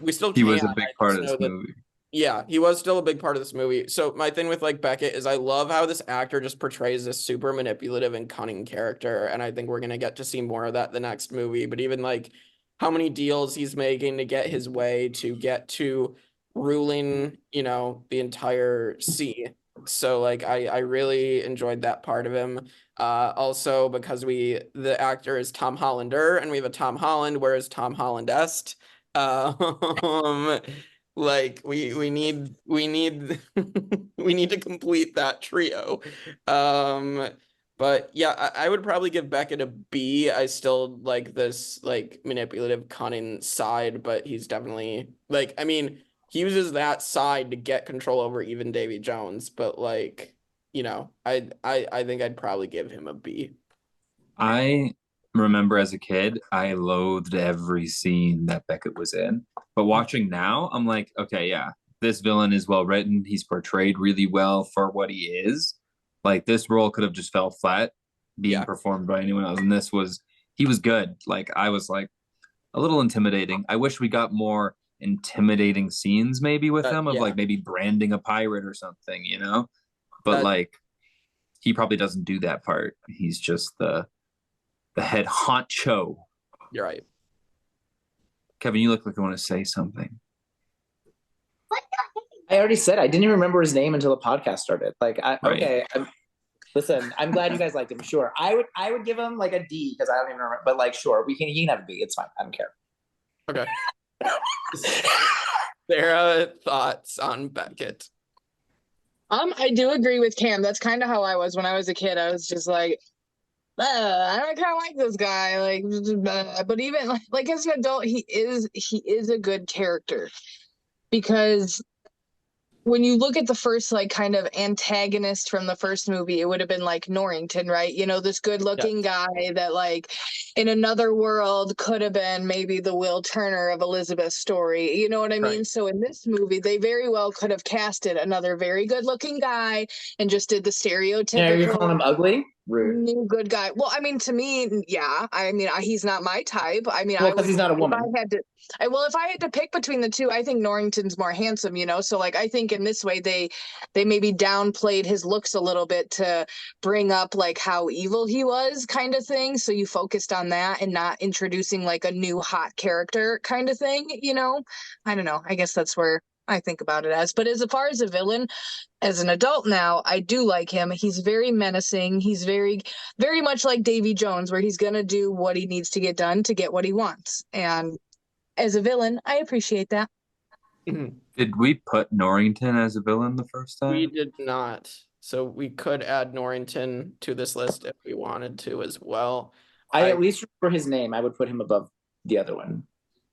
we still he was a big part of this movie. Yeah, he was still a big part of this movie. So my thing with like Beckett is I love how this actor just portrays this super manipulative and cunning character, and I think we're gonna get to see more of that the next movie. But even like how many deals he's making to get his way, to get to ruling, the entire sea. So like I really enjoyed that part of him. Also because the actor is Tom Hollander, and we have a Tom Holland, whereas Tom Holland-est. Like we need we need to complete that trio. But yeah, I would probably give Beckett a B. I still like this like manipulative, cunning side, but he's definitely like, I mean, he uses that side to get control over even Davy Jones, but like, I think I'd probably give him a B. I remember as a kid, I loathed every scene that Beckett was in. But watching now, I'm like, okay, yeah, this villain is well written. He's portrayed really well for what he is. Like this role could have just fell flat being performed by anyone else. And he was good. Like I was like a little intimidating. I wish we got more intimidating scenes maybe with him of like maybe branding a pirate or something, but like he probably doesn't do that part. He's just the head honcho. You're right. Kevin, you look like you want to say something. I already said I didn't even remember his name until the podcast started. Like, okay, listen, I'm glad you guys liked him. Sure, I would give him like a D because I don't even remember. But like, sure, he can have a B. It's fine. I don't care. Okay. Sarah, thoughts on Beckett? I do agree with Cam. That's kind of how I was when I was a kid. I was just like, I don't kind of like this guy. Like, but even like as an adult, he is a good character because when you look at the first like kind of antagonist from the first movie, it would have been like Norrington, right? This good-looking guy that like in another world could have been maybe the Will Turner of Elizabeth's story. You know what I mean? So in this movie, they very well could have casted another very good-looking guy and just did the stereotypical. Yeah, you're calling him ugly? Rude. New good guy. Well, I mean, to me, yeah. I mean, he's not my type. I mean, because he's not a woman. If I had to pick between the two, I think Norrington's more handsome. So like, I think in this way they maybe downplayed his looks a little bit to bring up like how evil he was, kind of thing. So you focused on that and not introducing like a new hot character, kind of thing. I don't know. I guess that's where I think about it as. But as far as a villain, as an adult now, I do like him. He's very menacing. He's very, very much like Davy Jones, where he's going to do what he needs to get done to get what he wants. And as a villain, I appreciate that. Did we put Norrington as a villain the first time? We did not. So we could add Norrington to this list if we wanted to as well. I at least remember his name. I would put him above the other one.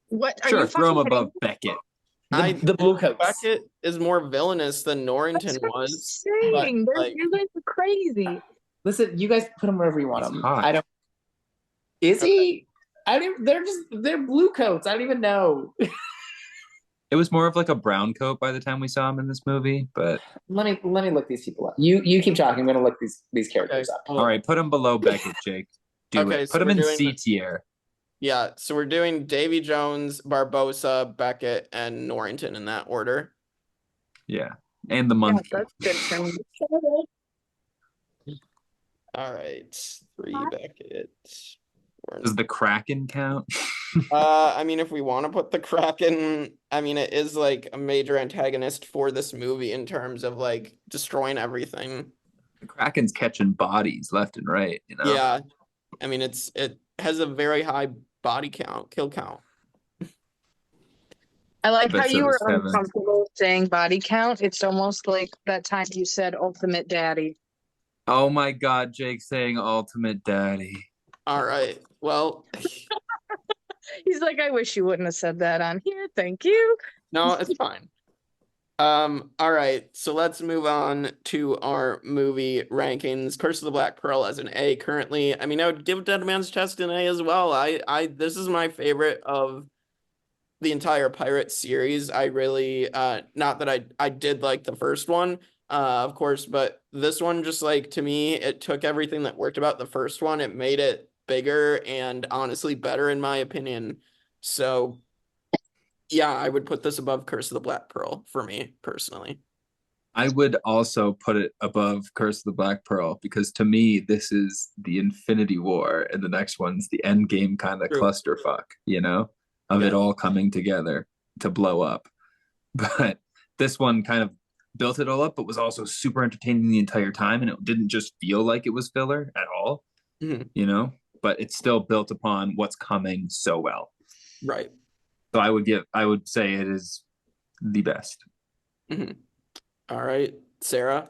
What are Sure, you throw him fucking above Beckett. The blue coats. Beckett is more villainous than Norrington That's what I'm was. saying. but, like- You guys are crazy. Listen, you guys put him wherever you want He's him. hot. I don't. Is he? I don't. They're blue coats. I don't even know. It was more of like a brown coat by the time we saw him in this movie, but Let me look these people up. You keep talking. I'm gonna look these characters up. all right, put him below Beckett, Jake. Do Okay, it. so Put him we're in doing C tier. Yeah, so we're doing Davy Jones, Barbosa, Beckett, and Norrington in that order. Yeah, and the monkey. That's good for me. All right, 3 Beckett. Does the Kraken count? I mean, if we want to put the Kraken, I mean, it is like a major antagonist for this movie in terms of like destroying everything. The Kraken's catching bodies left and right, you know? Yeah, I mean, it has a very high body count, kill count. I like But how so you were does Kevin. uncomfortable saying body count. It's almost like that time you said ultimate daddy. Oh my God, Jake saying ultimate daddy. All right, well, He's like, I wish you wouldn't have said that on here. Thank you. no, it's fine. All right, so let's move on to our movie rankings. Curse of the Black Pearl as an A currently. I mean, I would give Dead Man's Chest an A as well. This is my favorite of the entire Pirate series. I really, not that I did like the first one, of course, but this one just like, to me, it took everything that worked about the first one. It made it bigger and honestly better in my opinion. So yeah, I would put this above Curse of the Black Pearl for me personally. I would also put it above Curse of the Black Pearl because to me, this is the Infinity War and the next one's the end game kind of True. clusterfuck, you know, of it all coming together to blow up. But this one kind of built it all up, but was also super entertaining the entire time. And it didn't just feel like it was filler at all, you know, but it still built upon what's coming so well. Right. So I would say it is the best. All right, Sarah.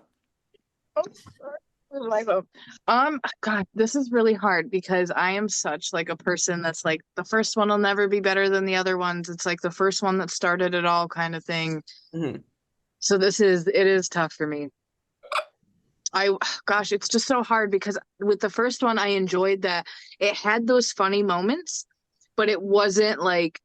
Oh, sorry. Where's my phone? God, this is really hard because I am such like a person that's like the first one will never be better than the other ones. It's like the first one that started it all kind of thing. So it is tough for me. Gosh, it's just so hard because with the first one, I enjoyed that it had those funny moments, but it wasn't like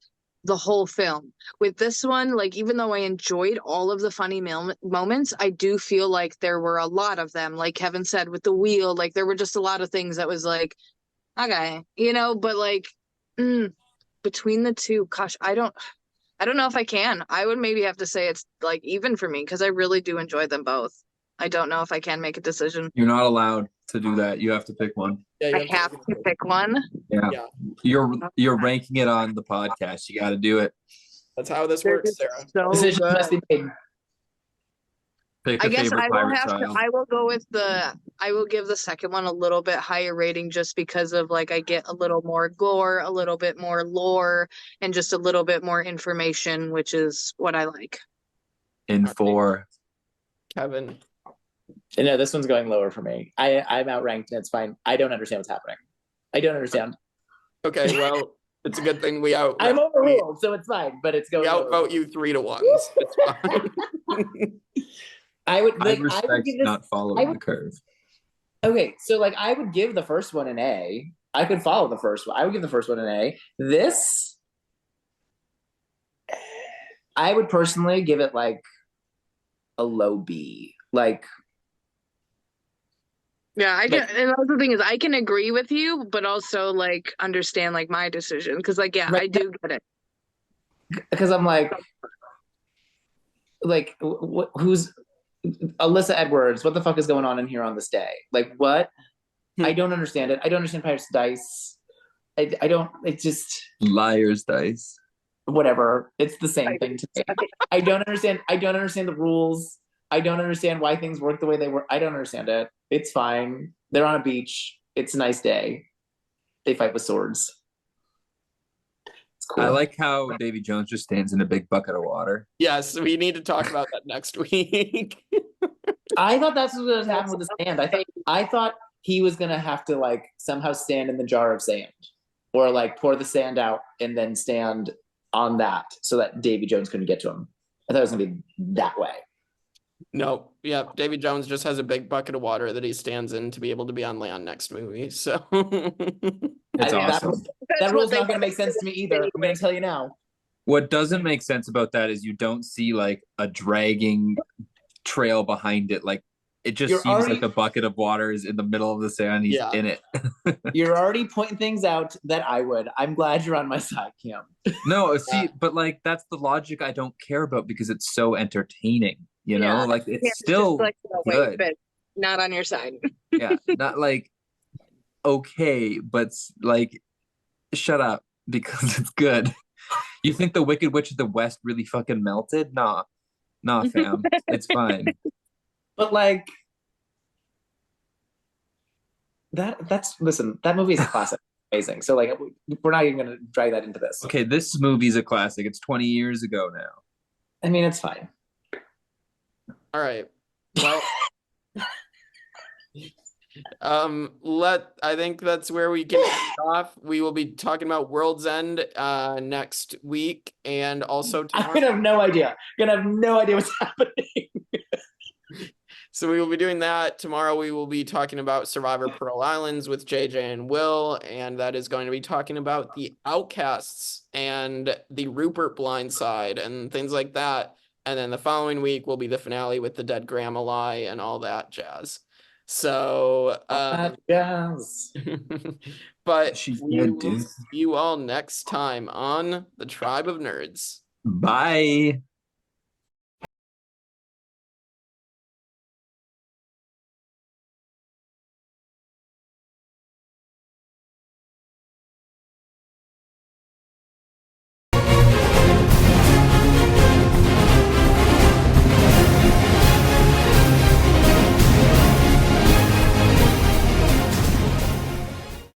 the whole film. With this one, like even though I enjoyed all of the funny moments, I do feel like there were a lot of them. Like Kevin said, with the wheel, like there were just a lot of things that was like, okay, you know, but like between the two, gosh, I don't know if I can. I would maybe have to say it's like even for me because I really do enjoy them both. I don't know if I can make a decision. You're not allowed to do that. You have to pick one. Yeah, I have to pick one. Yeah. Yeah. You're ranking it on the podcast. You got to do it. That's how this They're works, just Sarah. so Decisions good. must be made. Pick I a guess favorite I will pirate have to. child. I will go with I will give the second one a little bit higher rating just because of like I get a little more gore, a little bit more lore, and just a little bit more information, which is what I like. In 4. Kevin. No, this one's going lower for me. I'm outranked and it's fine. I don't understand what's happening. I don't understand. Okay, well, it's a good thing we out. I'm overruled, so it's fine. But it's going. We lower. outvote you 3-1. It's fine. I would I like. respect I would give this. not following the curve. Okay, so like I would give the first one an A. I could follow the first one. I would give the first one an A. This, I would personally give it like a low B. Like, Yeah, I can. And the thing is, I can agree with you, but also like understand like my decision because like yeah, I do get it. because I'm like who's Alyssa Edwards? What the fuck is going on in here on this day? Like what? I don't understand it. I don't understand Pirates Dice. I don't. It's just Liar's dice. whatever. It's the same thing to me. I don't understand. I don't understand the rules. I don't understand why things work the way they work. I don't understand it. It's fine. They're on a beach. It's a nice day. They fight with swords. It's cool. I like how Davy Jones just stands in a big bucket of water. Yes, we need to talk about that next week. I thought that's what was happening with the sand. I thought he was gonna have to like somehow stand in the jar of sand, or like pour the sand out and then stand on that so that Davy Jones couldn't get to him. I thought it was gonna be that way. No, yeah, Davy Jones just has a big bucket of water that he stands in to be able to be on land next movie. So It's awesome. That rule's not gonna make sense to me either. I'm gonna tell you now. What doesn't make sense about that is you don't see like a dragging trail behind it. Like it just You're seems already- like the bucket of water is in the middle of the sand. He's Yeah. in it. You're already pointing things out that I would. I'm glad you're on my side, Cam. No, see, but like that's the logic I don't care about because it's so entertaining. You know, Yeah. like it's Yeah, still just like, no, wait, good. but not on your side. Yeah, not like okay, but like shut up because it's good. You think the Wicked Witch of the West really fucking melted? Nah, fam, it's fine. But like that's listen, that movie is a classic. Amazing. So like we're not even gonna drag that into this. Okay, this movie's a classic. It's 20 years ago now. I mean, it's fine. all right. Well, I think that's where we can end off. We will be talking about World's End next week, and also I'm tomorrow. gonna have no idea. Gonna have no idea what's happening. So we will be doing that. Tomorrow we will be talking about Survivor Pearl Islands with JJ and Will, and that is going to be talking about the Outcasts and the Rupert Blindside and things like that. And then the following week will be the finale with the Dead Grandma Lie and all that jazz. So Yes. but She's we dead, will dude. see you all next time on the Tribe of Nerds. Bye.